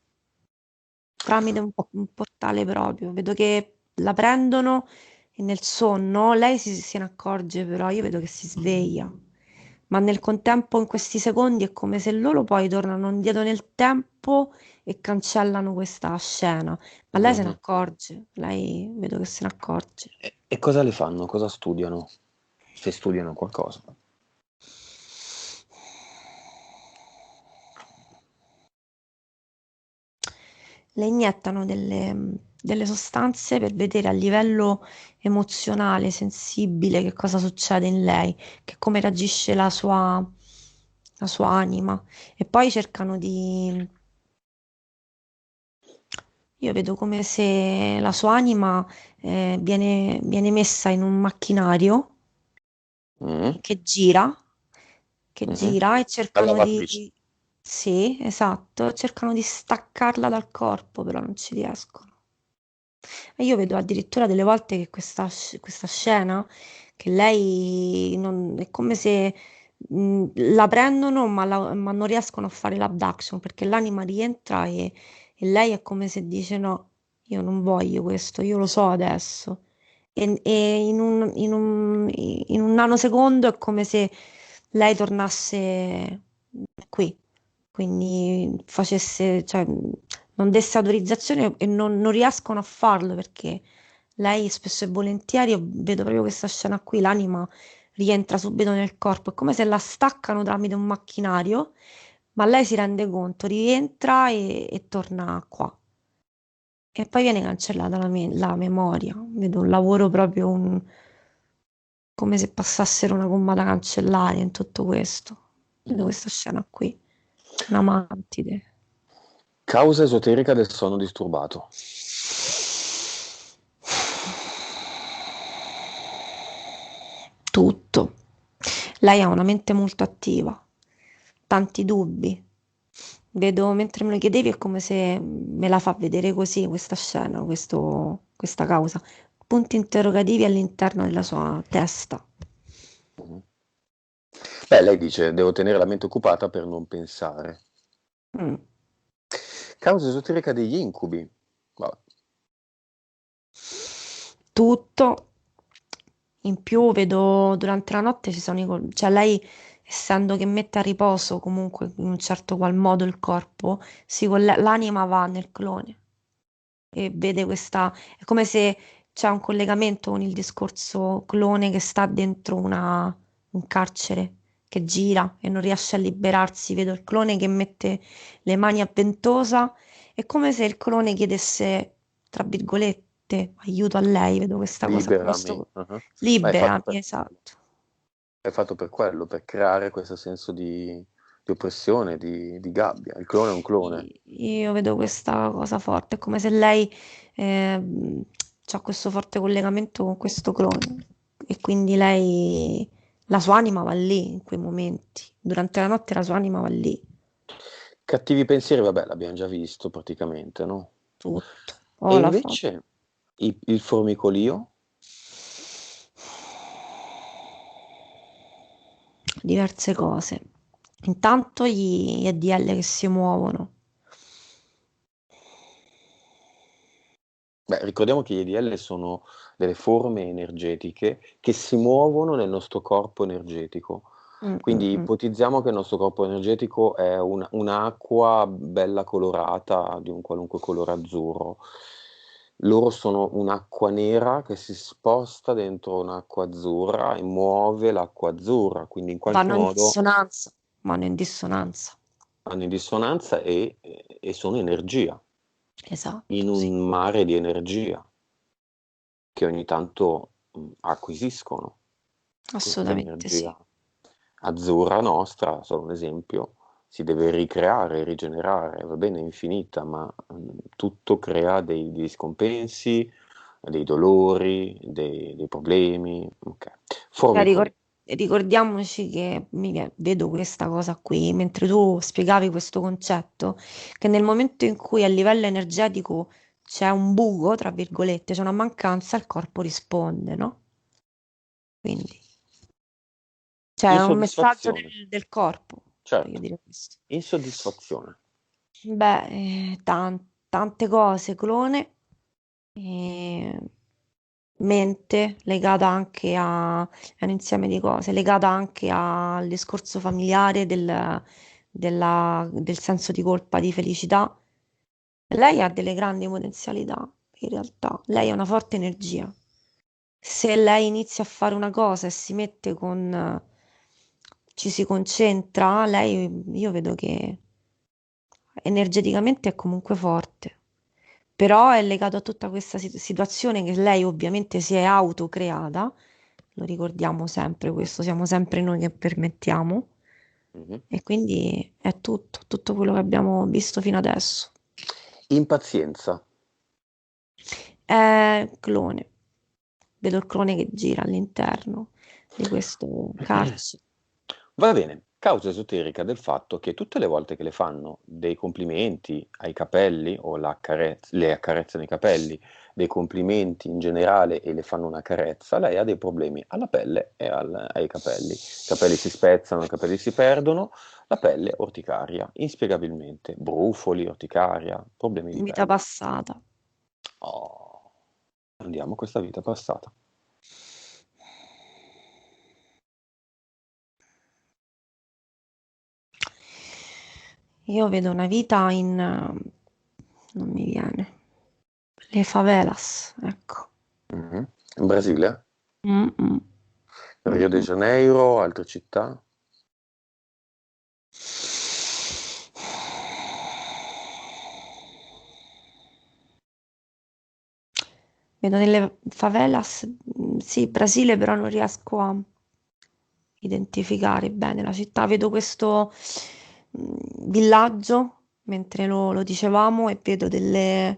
Tramite un portale proprio. Vedo che la prendono e nel sonno lei se ne accorge, però io vedo che si sveglia. Ma nel contempo, in questi secondi, è come se loro poi tornano indietro nel tempo e cancellano questa scena. Ma lei se ne Mhm. accorge, lei vedo che se ne accorge. E cosa le fanno? Cosa studiano? Se studiano qualcosa. le iniettano delle sostanze per vedere a livello emozionale, sensibile, che cosa succede in lei, che come reagisce la sua anima. E poi cercano di... Io vedo come se la sua anima viene messa in un macchinario Mm, che mhm. gira e La cercano lavatrice. di... Sì, esatto, cercano di staccarla dal corpo, però non ci riescono. E io vedo addirittura delle volte che questa scena, che lei è come se la prendono ma non riescono a fare l'abduction perché l'anima rientra e lei è come se dice no, io non voglio questo, io lo so adesso. E in un nanosecondo è come se lei tornasse qui, quindi facesse, cioè, non desse autorizzazione e non riescono a farlo perché lei spesso e volentieri, io vedo proprio questa scena qui, l'anima rientra subito nel corpo, è come se la staccano tramite un macchinario, ma lei si rende conto, rientra e torna qua. E poi viene cancellata la memoria. Vedo un lavoro proprio come se passassero una gomma da cancellare in tutto questo. Vedo Mhm. questa scena qui. Una mantide. Causa esoterica del sonno disturbato. Tutto. Lei ha una mente molto attiva, tanti dubbi. Vedo, mentre me lo chiedevi, è come se me la fa vedere così questa scena, questa causa. Punti interrogativi all'interno della sua testa. Mhm. Beh, lei dice, devo tenere la mente occupata per non pensare. Mm. Causa esoterica degli incubi. Vabbè. Tutto. In più vedo durante la notte ci sono cioè lei, essendo che mette a riposo comunque in un certo qual modo il corpo, l'anima va nel clone e vede questa, è come se c'è un collegamento con il discorso clone che sta dentro un carcere, che gira e non riesce a liberarsi. Vedo il clone che mette le mani a ventosa, è come se il clone chiedesse, tra virgolette, aiuto a lei. Vedo questa cosa qui, Liberami. Ah. Ma liberami, esatto. è fatto per quello, per creare questo senso di oppressione, di gabbia. Il clone è un clone. Io vedo questa cosa forte, è come se lei ha questo forte collegamento con questo clone e quindi lei, la sua anima va lì in quei momenti. Durante la notte la sua anima va lì, Cattivi pensieri, vabbè, l'abbiamo già visto praticamente, no? tutto. E Oh, la fa. invece il formicolio? Diverse cose. Intanto gli EDL che si muovono. Beh, ricordiamo che gli EDL sono delle forme energetiche che si muovono nel nostro corpo energetico. Mm, mm, Quindi mm. ipotizziamo che il nostro corpo energetico è un'acqua bella colorata di un qualunque colore azzurro. Loro sono un'acqua nera che si sposta dentro un'acqua azzurra e muove l'acqua azzurra, quindi in qualche Vanno in modo dissonanza, vanno in dissonanza. vanno in dissonanza e sono energia, Esatto, in sì, un mare di energia che ogni tanto acquisiscono questa assolutamente sì. energia azzurra nostra, solo un esempio, si deve ricreare, rigenerare, va bene, è infinita, ma tutto crea dei scompensi, dei dolori, dei problemi. Ok. Cioè, Formicoli. ricordiamoci che vedo questa cosa qui, mentre tu spiegavi questo concetto, che nel momento in cui a livello energetico c'è un buco, tra virgolette, c'è una mancanza, il corpo risponde, no? Quindi c'è un messaggio Insoddisfazione, del corpo, voglio certo, dire questo. insoddisfazione. Beh, tante cose, clone, eh, mente legata anche è un insieme di cose, legata anche al discorso familiare del senso di colpa, di felicità. Lei ha delle grandi potenzialità, in realtà. Lei ha una forte energia. Se lei inizia a fare una cosa e si mette ci si concentra, lei, io vedo che energeticamente è comunque forte. Però è legato a tutta questa situazione che lei ovviamente si è autocreata, lo ricordiamo sempre questo, siamo sempre noi che permettiamo, Mhm. e quindi è tutto quello che abbiamo visto fino adesso. Impazienza. È clone, vedo il clone che gira all'interno di questo carcere. Va bene, causa esoterica del fatto che tutte le volte che le fanno dei complimenti ai capelli o le accarezzano i capelli, dei complimenti in generale e le fanno una carezza, lei ha dei problemi alla pelle e ai capelli. I capelli si spezzano, i capelli si perdono, la pelle orticaria, inspiegabilmente. Brufoli, orticaria, problemi di Vita pelle. passata. Oh, andiamo a questa vita passata. Io vedo una vita in... non mi viene. Le favelas, ecco. Mhm. In Brasile? Mm, mm, mm, Rio de mm. Janeiro, altre città? Vedo nelle favelas, sì, Brasile, però non riesco a identificare bene la città. Vedo questo villaggio mentre lo dicevamo e vedo delle...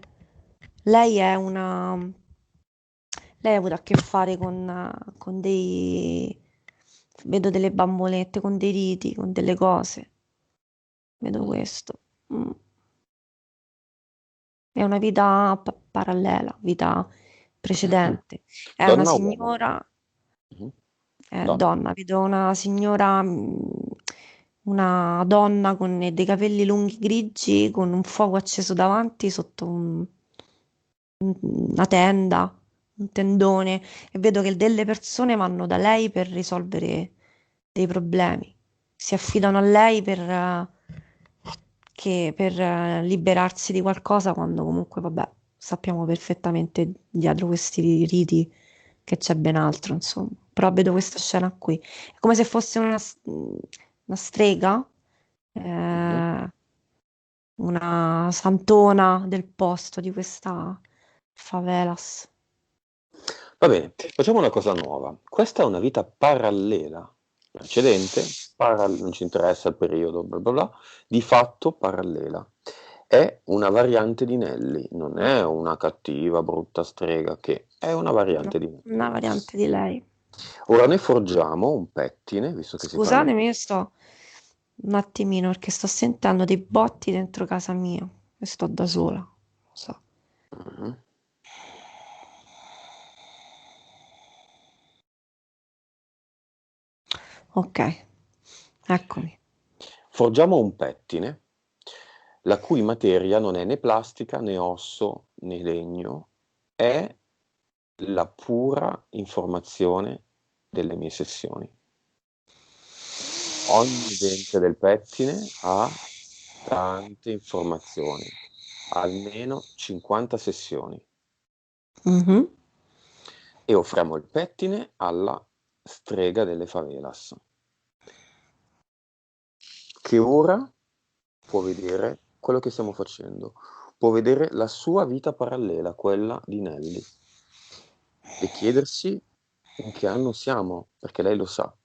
Lei è una... Lei ha avuto a che fare con dei... Vedo delle bambolette, con dei riti, con delle cose. Vedo Mm. questo. Mm. È una vita parallela, vita precedente. È una Donna o uomo? signora, Mhm. Donna. donna, vedo una signora, una donna con dei capelli lunghi grigi, con un fuoco acceso davanti sotto una tenda, un tendone, e vedo che delle persone vanno da lei per risolvere dei problemi. Si affidano a lei per liberarsi di qualcosa quando comunque, vabbè, sappiamo perfettamente dietro questi riti che c'è ben altro, insomma. Però vedo questa scena qui. È come se fosse una strega, Mhm. eh, una santona del posto di questa favelas. Va bene, facciamo una cosa nuova. Questa è una vita parallela. Precedente, non ci interessa il periodo, bla bla bla, di fatto parallela. È una variante di Nelly, non è una cattiva, brutta strega, che è una variante di Una Nelly. variante di lei. Ora ne forgiamo un pettine, visto che si parla Scusatemi, io sto un attimino perché sto sentendo dei botti dentro casa mia e sto da sola. Lo so. di... Ok, eccomi. Forgiamo un pettine, la cui materia non è né plastica né osso né legno, è la pura informazione delle mie sessioni. Ogni dente del pettine ha tante informazioni, almeno 50 sessioni, Mhm. e offriamo il pettine alla strega delle favelas, che ora può vedere quello che stiamo facendo, può vedere la sua vita parallela, quella di Nelly, e chiedersi in che anno siamo, perché lei lo sa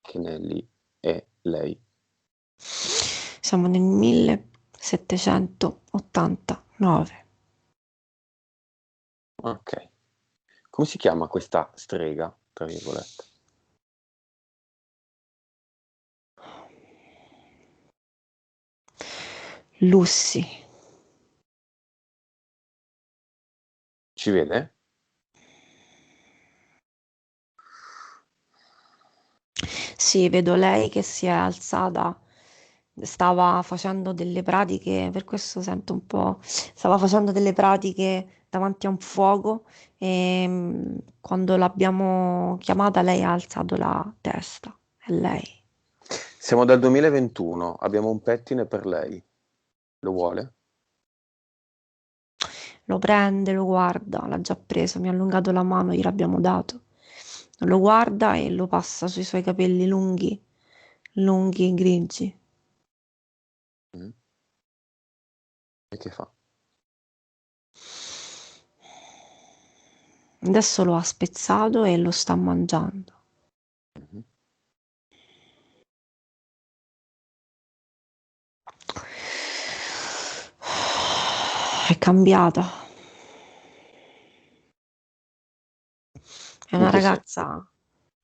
che Nelly è lei. Siamo nel 1789. Ok. Come si chiama questa strega, tra virgolette? Lucy. Ci vede? Sì, vedo lei che si è alzata, stava facendo delle pratiche, per questo sento un po', stava facendo delle pratiche davanti a un fuoco e quando l'abbiamo chiamata lei ha alzato la testa. È lei. Siamo dal 2021, abbiamo un pettine per lei. Lo vuole? Lo prende, lo guarda, l'ha già preso, mi ha allungato la mano, gliel'abbiamo dato. Lo guarda e lo passa sui suoi capelli lunghi, lunghi grigi. Mm. E che fa? Adesso lo ha spezzato e lo sta mangiando. Mhm. È cambiata. È In una che senso? ragazza,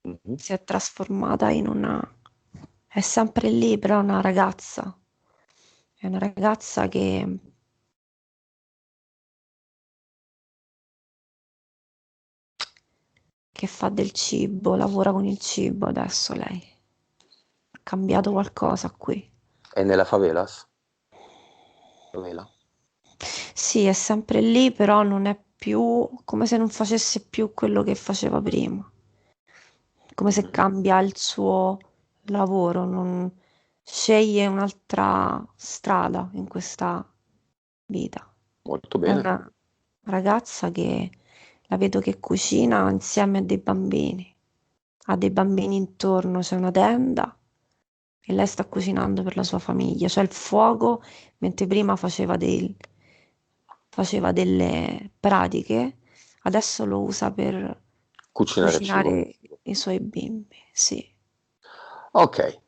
Mhm. si è trasformata in una... È sempre lì, però è una ragazza. È una ragazza che fa del cibo, lavora con il cibo adesso lei. Ha cambiato qualcosa qui. È nella favelas? Favela? Sì, è sempre lì, però non è più come se non facesse più quello che faceva prima. Come se Mhm. cambia il suo lavoro, non sceglie un'altra strada in questa vita. Molto È bene. una ragazza che la vedo che cucina insieme a dei bambini. Ha dei bambini intorno, c'è una tenda e lei sta cucinando per la sua famiglia. C'è il fuoco, mentre prima faceva delle pratiche, adesso lo usa per Cucinare cibo. cucinare i suoi bimbi. Sì, Ok,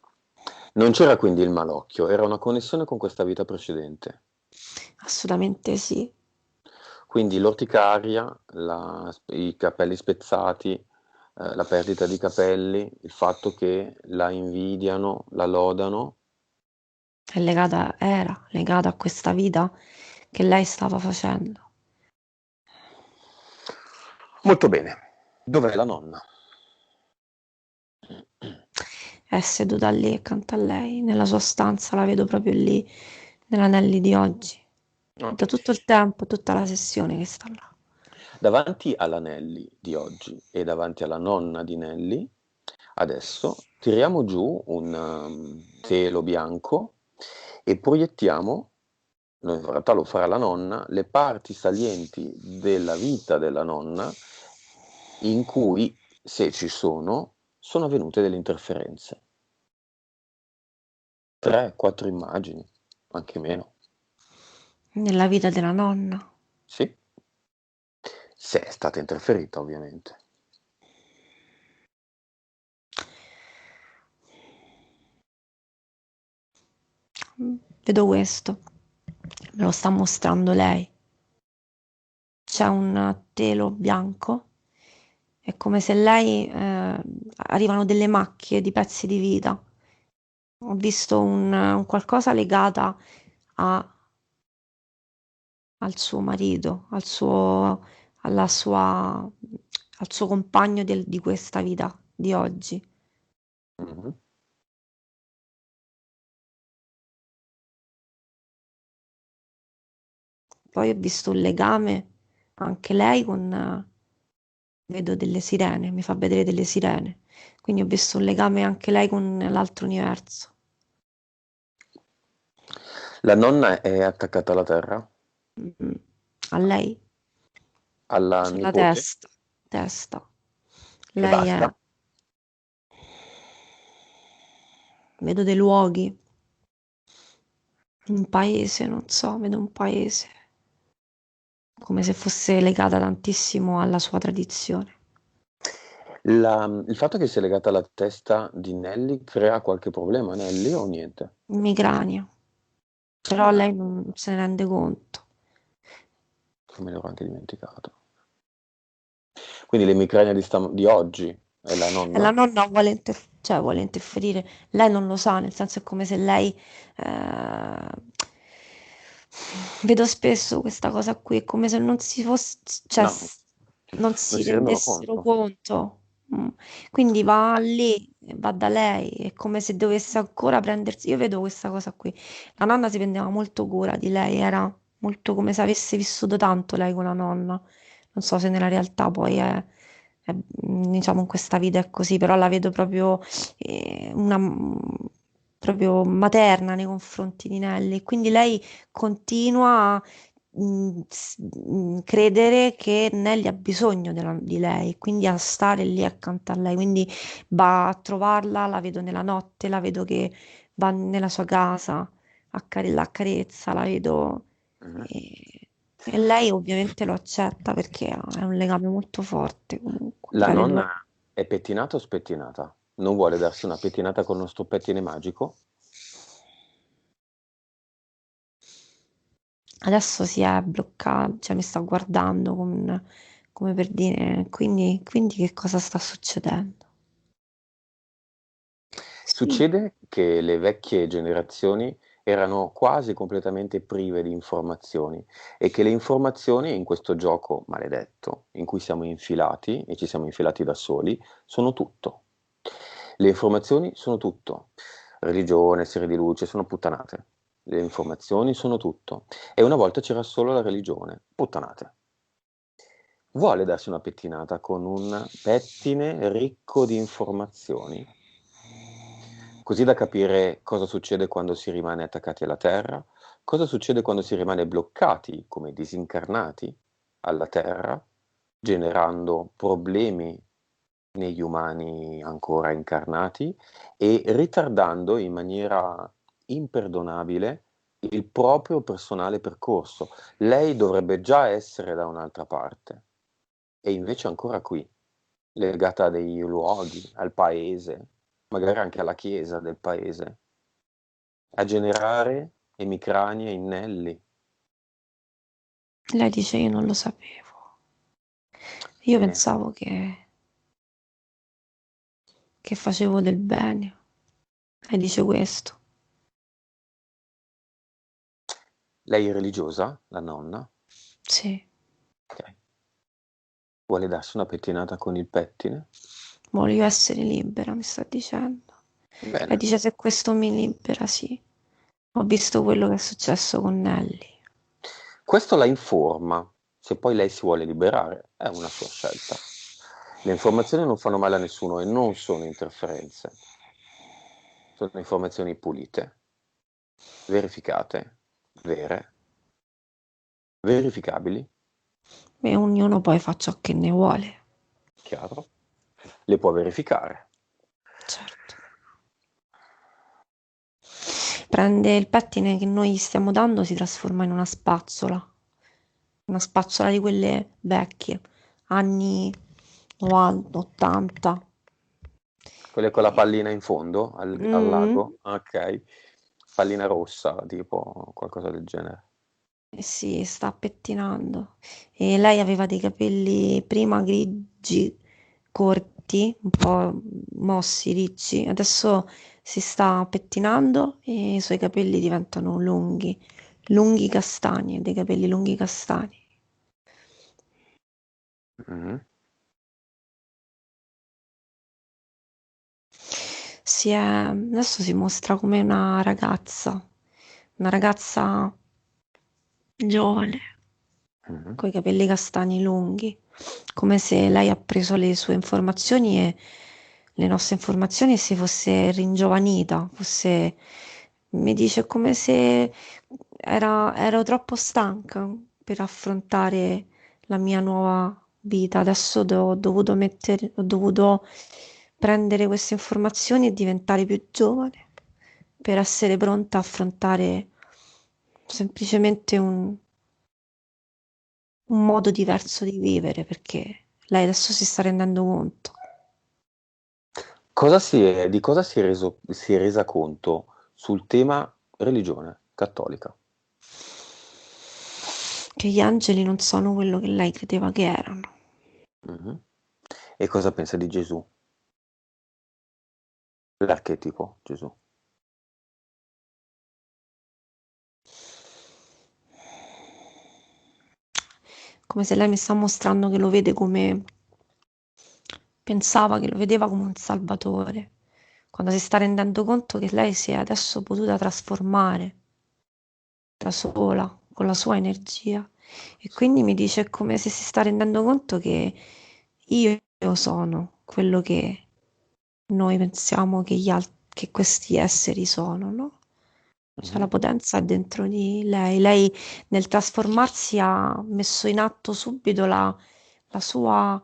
non c'era quindi il malocchio, era una connessione con questa vita precedente. assolutamente sì. Quindi l'orticaria, i capelli spezzati, la perdita di capelli, il fatto che la invidiano, la lodano. Era legata a questa vita che lei stava facendo. Molto bene. Dov'è la nonna? È seduta lì accanto a lei, nella sua stanza, la vedo proprio lì, nell'anelli di oggi. Ok. Da tutto il tempo, tutta la sessione che sta là. Davanti all'Anelli di oggi e davanti alla nonna di Nelly, adesso tiriamo giù un telo bianco e proiettiamo, no, in realtà lo farà la nonna, le parti salienti della vita della nonna in cui, se ci sono avvenute delle interferenze. 3, 4 immagini, anche meno. Nella vita della nonna. Sì, se è stata interferita ovviamente. Vedo questo. Me lo sta mostrando lei. C'è un telo bianco. È come se lei... arrivano delle macchie di pezzi di vita. Ho visto un qualcosa legata a al suo marito, alla sua, al suo compagno di questa vita di oggi. Mhm. Poi ho visto un legame anche lei con, vedo delle sirene, mi fa vedere delle sirene. Quindi ho visto un legame anche lei con l'altro universo. La nonna è attaccata alla terra, Mm. A lei, alla sulla nipote, testa. e Lei è, basta. vedo dei luoghi, un paese, non so, vedo un paese. Come se fosse legata tantissimo alla sua tradizione. Il fatto che sia legata alla testa di Nelly crea qualche problema a Nelly o niente? Emicrania, però Ah, lei non se ne rende conto. me l'ero anche dimenticato. Quindi l'emicrania di oggi è la E la nonna? nonna vuole interferire, lei non lo sa, nel senso è come se lei... eh, vedo spesso questa cosa qui, è come se non si fosse, cioè, No, non non si si rendono rendessero conto. conto. Mm. Quindi va lì, va da lei, è come se dovesse ancora prendersi... Io vedo questa cosa qui. La nonna si prendeva molto cura di lei, era molto come se avesse vissuto tanto lei con la nonna. Non so se nella realtà poi diciamo, in questa vita è così, però la vedo proprio, proprio materna nei confronti di Nelly. Quindi lei continua a credere che Nelly ha bisogno di lei, quindi a stare lì accanto a lei. Quindi va a trovarla, la vedo nella notte, la vedo che va nella sua casa, la accarezza, la vedo. Mhm. eh, E lei ovviamente lo accetta perché è un legame molto forte comunque La tra le due. nonna è pettinata o spettinata? Non vuole darsi una pettinata con il nostro pettine magico? Adesso si è bloccata, cioè mi sta guardando come per dire, quindi che cosa sta succedendo? Sì, Succede che le vecchie generazioni erano quasi completamente prive di informazioni e che le informazioni in questo gioco maledetto in cui siamo infilati e ci siamo infilati da soli sono tutto. Le informazioni sono tutto. Religione, serie di luce, sono puttanate. Le informazioni sono tutto. E una volta c'era solo la religione, puttanate. Vuole darsi una pettinata con un pettine ricco di informazioni, così da capire cosa succede quando si rimane attaccati alla Terra, cosa succede quando si rimane bloccati come disincarnati alla Terra, generando problemi negli umani ancora incarnati e ritardando in maniera imperdonabile il proprio personale percorso. Lei dovrebbe già essere da un'altra parte e invece è ancora qui, legata a dei luoghi, al paese, magari anche alla chiesa del paese, a generare emicranie e inelli. lei dice io non lo sapevo. Io Bene, pensavo che facevo del bene. Lei dice questo. lei è religiosa, la nonna? Sì, Ok. Vuole darsi una pettinata con il pettine? voglio essere libera, mi sta dicendo. Lei Bene. dice se questo mi libera, sì. Ho visto quello che è successo con Nelly. Questo la informa, se poi lei si vuole liberare è una sua scelta. Le informazioni non fanno male a nessuno e non sono interferenze, sono informazioni pulite, verificate, vere, verificabili, E ognuno poi fa ciò che ne vuole. chiaro, le può verificare. Certo. Prende il pettine che noi stiamo dando, si trasforma in una spazzola di quelle vecchie, anni 90, 80. Quelle con la pallina in fondo al Mm, lago, ok, pallina rossa, tipo qualcosa del genere. eh sì, sta pettinando. E lei aveva dei capelli prima grigi, corti, un po' mossi, ricci. Adesso si sta pettinando e i suoi capelli diventano lunghi, lunghi castani, dei capelli lunghi castani. Mhm. Adesso si mostra come una ragazza giovane, Mhm. con i capelli castani lunghi, come se lei ha preso le sue informazioni e le nostre informazioni e si fosse ringiovanita, mi dice come se ero troppo stanca per affrontare la mia nuova vita. Adesso ho dovuto prendere queste informazioni e diventare più giovane per essere pronta a affrontare semplicemente un modo diverso di vivere, perché lei adesso si sta rendendo conto Di cosa si è resa conto sul tema religione cattolica? che gli angeli non sono quello che lei credeva che erano. Mhm. E cosa pensa di Gesù? L'archetipo Gesù. Come se lei mi sta mostrando che lo vede come pensava che lo vedeva come un salvatore, quando si sta rendendo conto che lei si è adesso potuta trasformare da sola, con la sua energia. E quindi mi dice è come se si sta rendendo conto che io sono quello che noi pensiamo che questi esseri sono, no? Cioè la Mhm. potenza è dentro di lei. Lei nel trasformarsi ha messo in atto subito la sua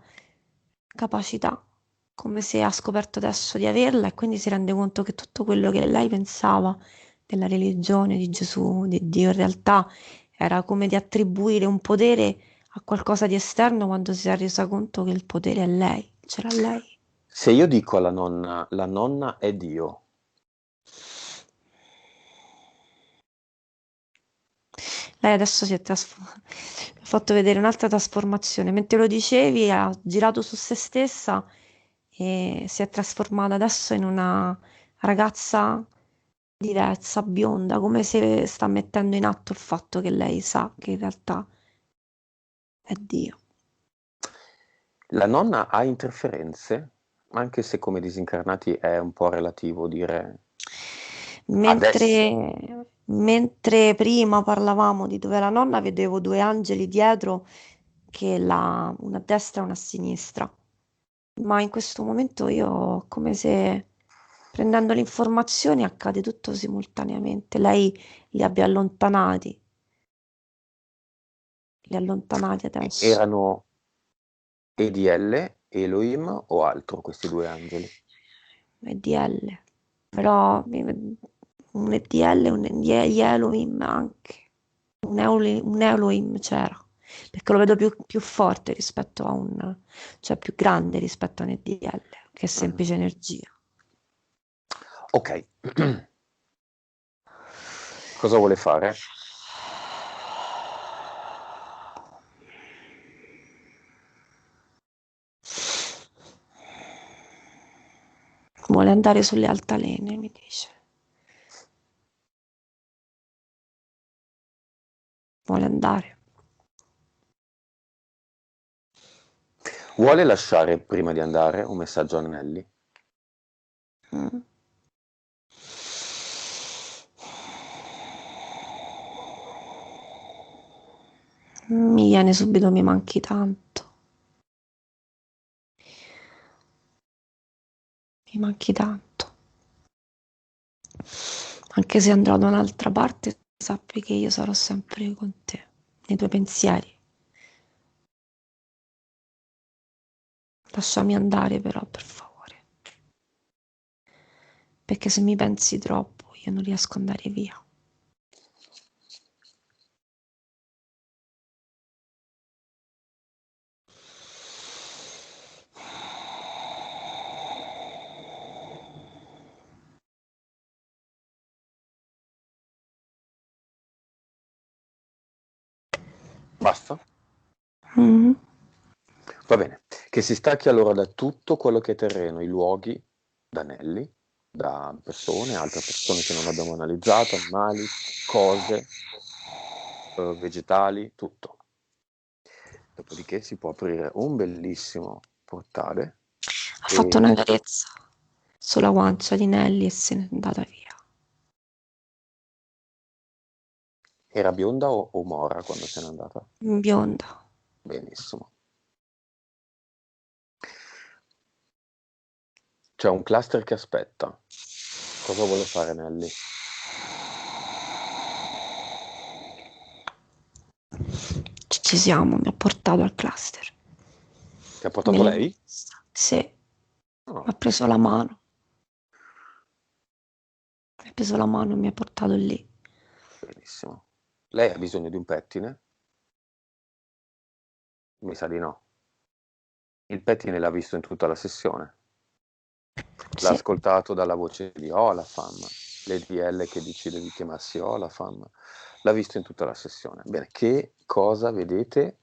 capacità, come se ha scoperto adesso di averla e quindi si rende conto che tutto quello che lei pensava della religione, di Gesù, di Dio, in realtà era come di attribuire un potere a qualcosa di esterno quando si è resa conto che il potere è lei, c'era lei. Se io dico alla nonna, la nonna è Dio, Lei adesso si è trasformata, mi ha fatto vedere un'altra trasformazione. Mentre lo dicevi, ha girato su se stessa e si è trasformata adesso in una ragazza diversa, bionda, come se sta mettendo in atto il fatto che lei sa che in realtà è Dio. la nonna ha interferenze, anche se come disincarnati è un po' relativo dire adesso. Mentre prima parlavamo di dove la nonna, vedevo due angeli dietro, una a destra e una a sinistra. Ma in questo momento io ho come se prendendo le informazioni accade tutto simultaneamente. Lei li abbia li ha allontanati adesso. Erano EDL, Elohim o altro questi due angeli? EDL, però un EDL, un Elohim anche. Un Elohim c'era, perché lo vedo più forte rispetto a cioè più grande rispetto a un EDL, che è Mm. semplice energia. Ok, cosa vuole fare? Vuole andare sulle altalene, mi dice. Vuole andare. Vuole lasciare prima di andare un messaggio a Nelly? Mm. Mi viene subito, mi manchi tanto. Mi manchi tanto. Anche se andrò da un'altra parte, sappi che io sarò sempre con te, nei tuoi pensieri. Lasciami andare però, per favore, perché se mi pensi troppo io non riesco ad andare via. Basta? Mm. Va bene. Che si stacchi allora da tutto quello che è terreno, i luoghi, da Nelly, da persone, altre persone che non abbiamo analizzato, animali, cose, vegetali, tutto. Dopodiché si può aprire un bellissimo portale Ha fatto e una carezza sulla guancia di Nelly e se n'è andata via. era bionda o mora quando se n'è andata? Bionda. Benissimo. C'è un cluster che aspetta. Cosa vuole fare Nelly? Ci siamo, mi ha portato al cluster. Ti ha Me portato l'ha lei? messa. Sì, mi Oh, ha preso la mano. Mi ha preso la mano e mi ha portato lì. benissimo. Lei ha bisogno di un pettine? Mi sa di no. Il pettine l'ha visto in tutta la sessione. L'ha Sì. ascoltato dalla voce di Olafam, l'EDL che decide di chiamarsi Olafam. L'ha visto in tutta la sessione. Bene, che cosa vedete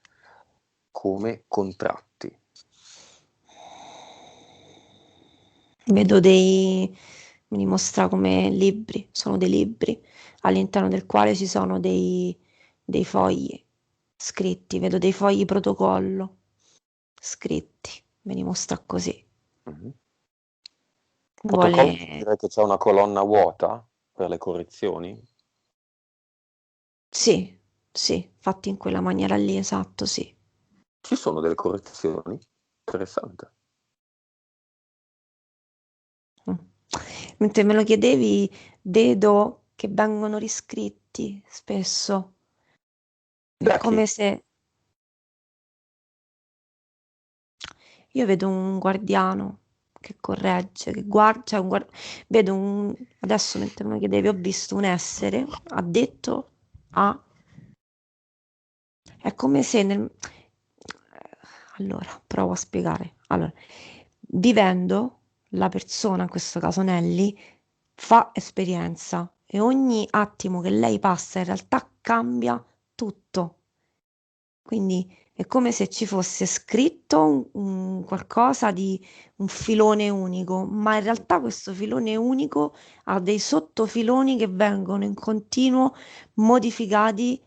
come contratti? Vedo dei, mi dimostra come libri, sono dei libri all'interno del quale ci sono dei fogli scritti, vedo dei fogli protocollo scritti, mi dimostra così. Mhm. Protocollo vuol Vuole, dire che c'è una colonna vuota per le correzioni? sì, sì, fatti in quella maniera lì, esatto, sì. Ci sono delle correzioni? Interessante. Mm. Mentre me lo chiedevi, vedo che vengono riscritti spesso. È Da chi? come se io vedo un guardiano che corregge, che guarda, cioè vedo adesso mentre me lo chiedevi, ho visto un essere addetto a È come se allora, provo a spiegare. Allora, vivendo, la persona, in questo caso Nelly, fa esperienza e ogni attimo che lei passa in realtà cambia tutto. Quindi è come se ci fosse scritto un qualcosa di un filone unico, ma in realtà questo filone unico ha dei sottofiloni che vengono in continuo modificati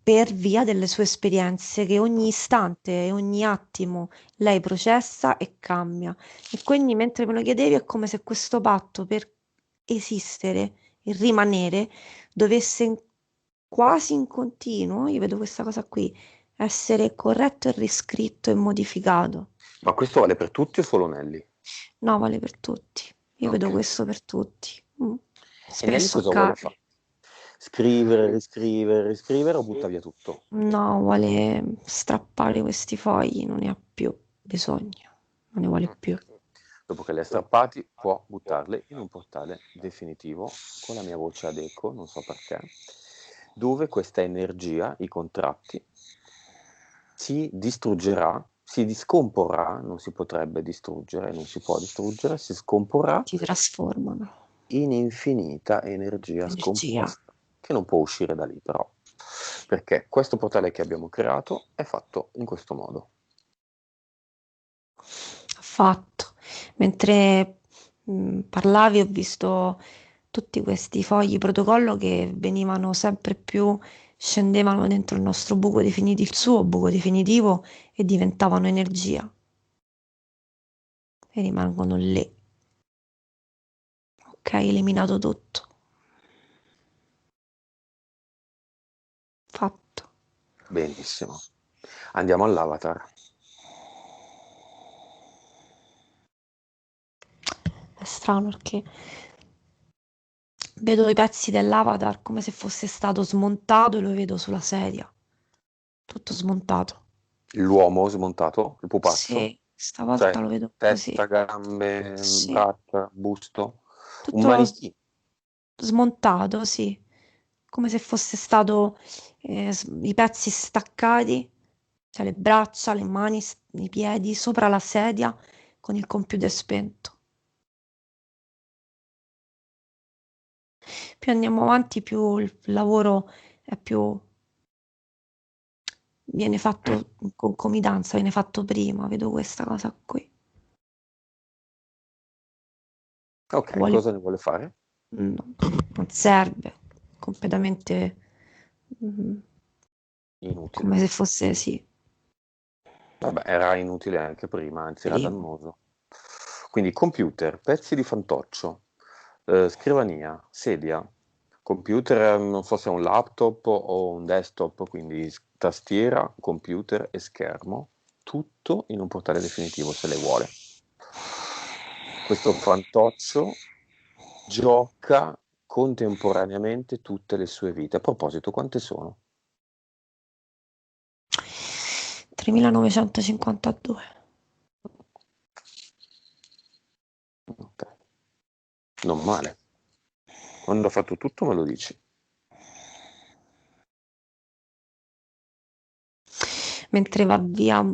per via delle sue esperienze che ogni istante e ogni attimo lei processa e cambia. E quindi mentre me lo chiedevi è come se questo patto per esistere e rimanere dovesse quasi in continuo, io vedo questa cosa qui, essere corretto e riscritto e modificato. Ma questo vale per tutti o solo Nelly? No, vale per tutti. Io vedo Ok. questo per tutti. E Nelly Spesso cosa vuole fare? accade. Scrivere, riscrivere, riscrivere o butta via tutto? No, vuole strappare questi fogli, non ne ha più bisogno, non ne vuole Mm. più. Dopo che le ha strappati, può buttarle in un portale definitivo con la mia voce ad eco, non so perché, dove questa energia, i contratti, si distruggerà, si discomporrà, non si potrebbe distruggere, non si può distruggere, si scomporrà Si trasformano. in infinita energia Energia. scomposta, che non può uscire da lì però, perché questo portale che abbiamo creato è fatto in questo modo. Fatto. Mentre parlavi ho visto tutti questi fogli protocollo che venivano sempre più, scendevano dentro il nostro buco definitivo, il suo buco definitivo e diventavano energia e rimangono lì. Ok, eliminato tutto. Fatto. Benissimo. Andiamo all'avatar. È strano perché vedo i pezzi dell'avatar come se fosse stato smontato e lo vedo sulla sedia. Tutto smontato. L'uomo smontato, il pupazzo, Sì, stavolta cioè lo vedo così. testa, gambe, Sì, braccia, busto, un tutto manichino. smontato, sì, come se fosse stato i pezzi staccati, cioè le braccia, le mani, i piedi sopra la sedia con il computer spento. Più andiamo avanti, più il lavoro è più viene fatto in concomitanza, viene fatto prima, vedo questa cosa qui. Ok, Vuole, cosa ne vuole fare? no, non serve, completamente mm, Inutile. come se fosse, sì, Vabbè, era inutile anche prima, anzi era prima. dannoso. Quindi computer, pezzi di fantoccio, scrivania, sedia, computer, non so se è un laptop o un desktop, quindi tastiera, computer e schermo, tutto in un portale definitivo se lei vuole. Questo fantoccio gioca contemporaneamente tutte le sue vite. A proposito, quante sono? 3952. Ok, non male. Quando ho fatto tutto me lo dici. Mentre va via,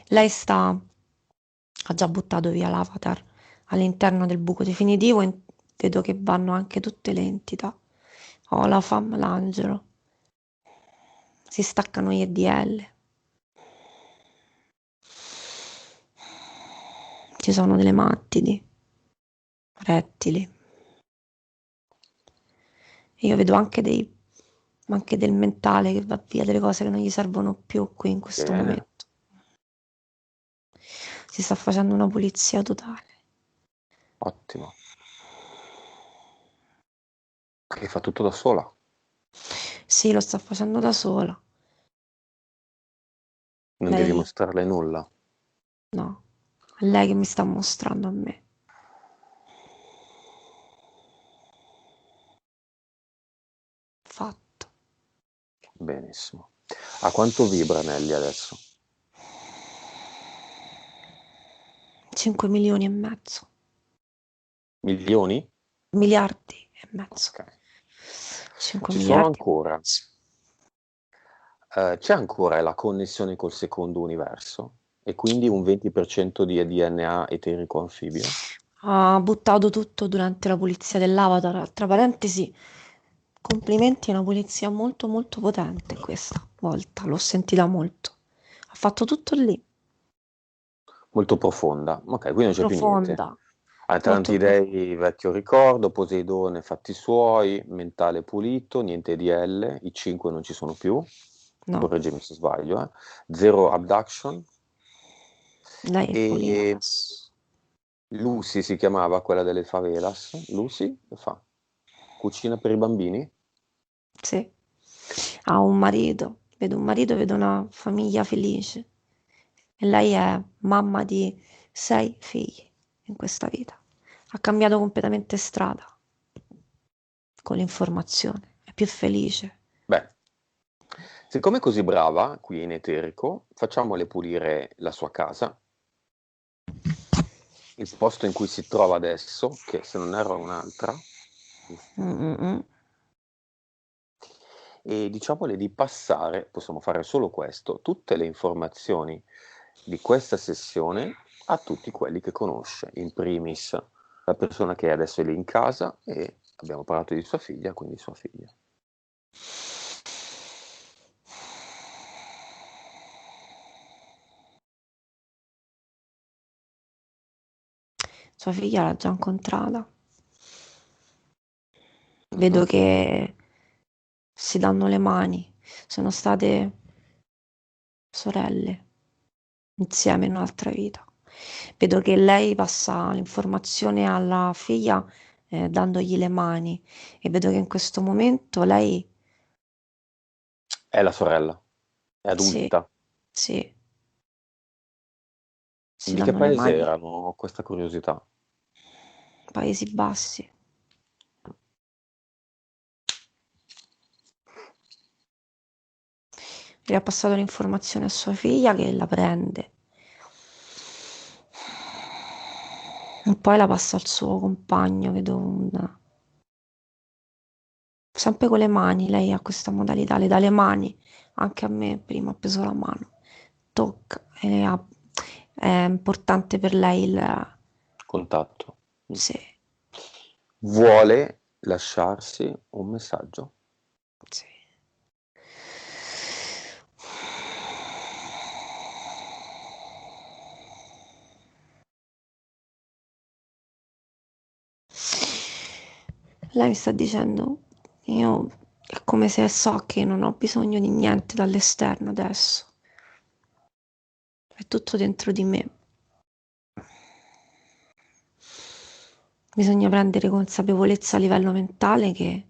lei ha già buttato via l'avatar all'interno del buco definitivo e vedo che vanno anche tutte le entità. Olafam, l'angelo, si staccano gli EDL. Ci sono delle mattidi, rettili. E io vedo anche del mentale che va via, delle cose che non gli servono più qui in questo Bene, momento. Si sta facendo una pulizia totale. ottimo. Che fa tutto da sola. Sì, lo sta facendo da sola. Non devi Lei mostrarle nulla. no, è lei che mi sta mostrando a me. Fatto. Benissimo. A quanto vibra Nelly adesso? 5 milioni e mezzo. Milioni? Miliardi e mezzo. Ok. 5 Ci sono miliardi e ancora mezzo. c'è ancora la connessione col secondo universo e quindi un 20% di DNA eterico anfibio? Ha buttato tutto durante la pulizia dell'Avatar. Tra parentesi, complimenti, è una pulizia molto molto potente questa volta, l'ho sentita molto. Ha fatto tutto lì, Molto profonda. Ok, quindi non c'è più niente. profonda, molto Atlanti profonda. Dei, vecchio ricordo, Poseidone, fatti suoi, mentale pulito, niente di L, i 5 non ci sono più, No, correggimi se sbaglio, eh. Zero abduction, lei è pulita e adesso. Lucy si chiamava quella delle favelas. Lucy che fa? Cucina per i bambini? Sì, ha un marito, vedo una famiglia felice. E lei è mamma di 6 figli in questa vita. Ha cambiato completamente strada con l'informazione, è più felice. Beh, siccome è così brava qui in eterico, facciamole pulire la sua casa, il posto in cui si trova adesso, che se non erro è un'altra, Mm-mm. e diciamole di passare, possiamo fare solo questo, tutte le informazioni di questa sessione a tutti quelli che conosce, in primis la persona che adesso è lì in casa e abbiamo parlato di sua figlia, quindi sua figlia. Sua figlia l'ha già incontrata. Vedo Mhm. che si danno le mani. Sono state sorelle insieme in un'altra vita. Vedo che lei passa l'informazione alla figlia dandogli le mani e vedo che in questo momento lei È la sorella, è sì, adulta. sì, si Di che danno le paese mani. erano? Ho questa curiosità. Paesi Bassi. Le ha passato l'informazione a sua figlia che la prende. E poi la passa al suo compagno, vedo sempre con le mani, lei ha questa modalità, le dà le mani, anche a me prima ha preso la mano, tocca, è importante per lei il... Contatto. Mm. Sì, Vuole lasciarsi un messaggio. sì. Lei mi sta dicendo, io è come se so che non ho bisogno di niente dall'esterno adesso, è tutto dentro di me. Bisogna prendere consapevolezza a livello mentale che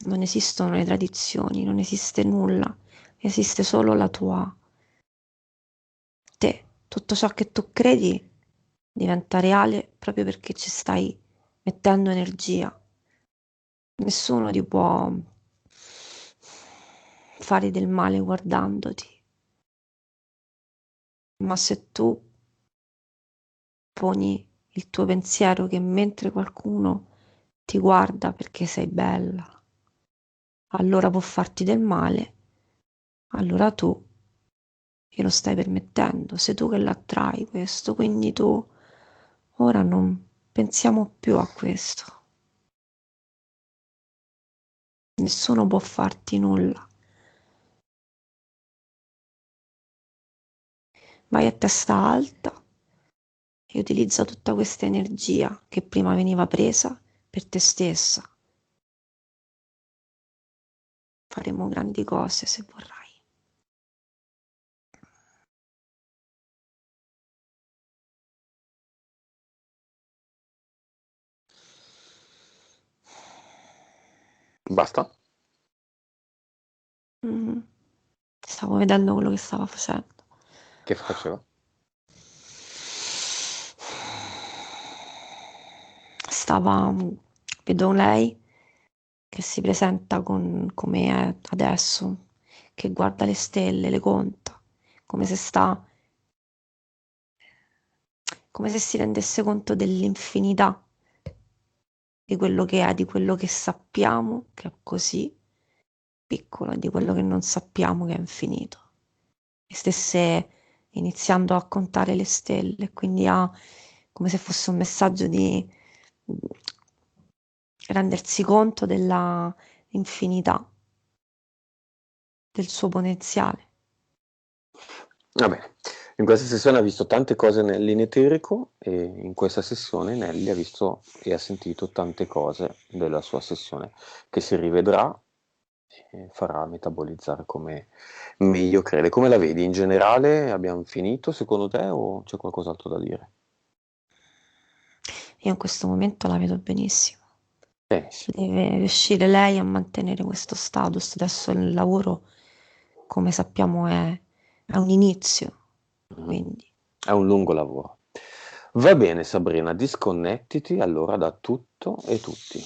non esistono le tradizioni, non esiste nulla, esiste solo la tua te. Tutto ciò che tu credi diventa reale proprio perché ci stai mettendo energia. Nessuno ti può fare del male guardandoti, ma se tu poni il tuo pensiero che mentre qualcuno ti guarda perché sei bella, allora può farti del male, allora tu glielo stai permettendo, sei tu che l'attrai questo, quindi tu ora non pensiamo più a questo. Nessuno può farti nulla. Vai a testa alta e utilizza tutta questa energia che prima veniva presa per te stessa. Faremo grandi cose se vorrai. Basta? Mhm. Stavo vedendo quello che stava facendo. Che faceva? Stava, vedo lei che si presenta come è adesso, che guarda le stelle, le conta, come se sta, come se si rendesse conto dell'infinità di quello che è, di quello che sappiamo che è così, piccolo e di quello che non sappiamo che è infinito. E stesse iniziando a contare le stelle, quindi come se fosse un messaggio di rendersi conto della infinità del suo potenziale. Va bene. In questa sessione ha visto tante cose nell'ineterico e in questa sessione Nelly ha visto e ha sentito tante cose della sua sessione che si rivedrà e farà metabolizzare come meglio crede. Come la vedi? In generale abbiamo finito secondo te o c'è qualcos'altro da dire? Io in questo momento la vedo benissimo. Benissimo. Deve riuscire lei a mantenere questo status. Adesso il lavoro, come sappiamo, è un inizio, Mhm. quindi È un lungo lavoro. Va bene Sabrina, disconnettiti allora da tutto e tutti.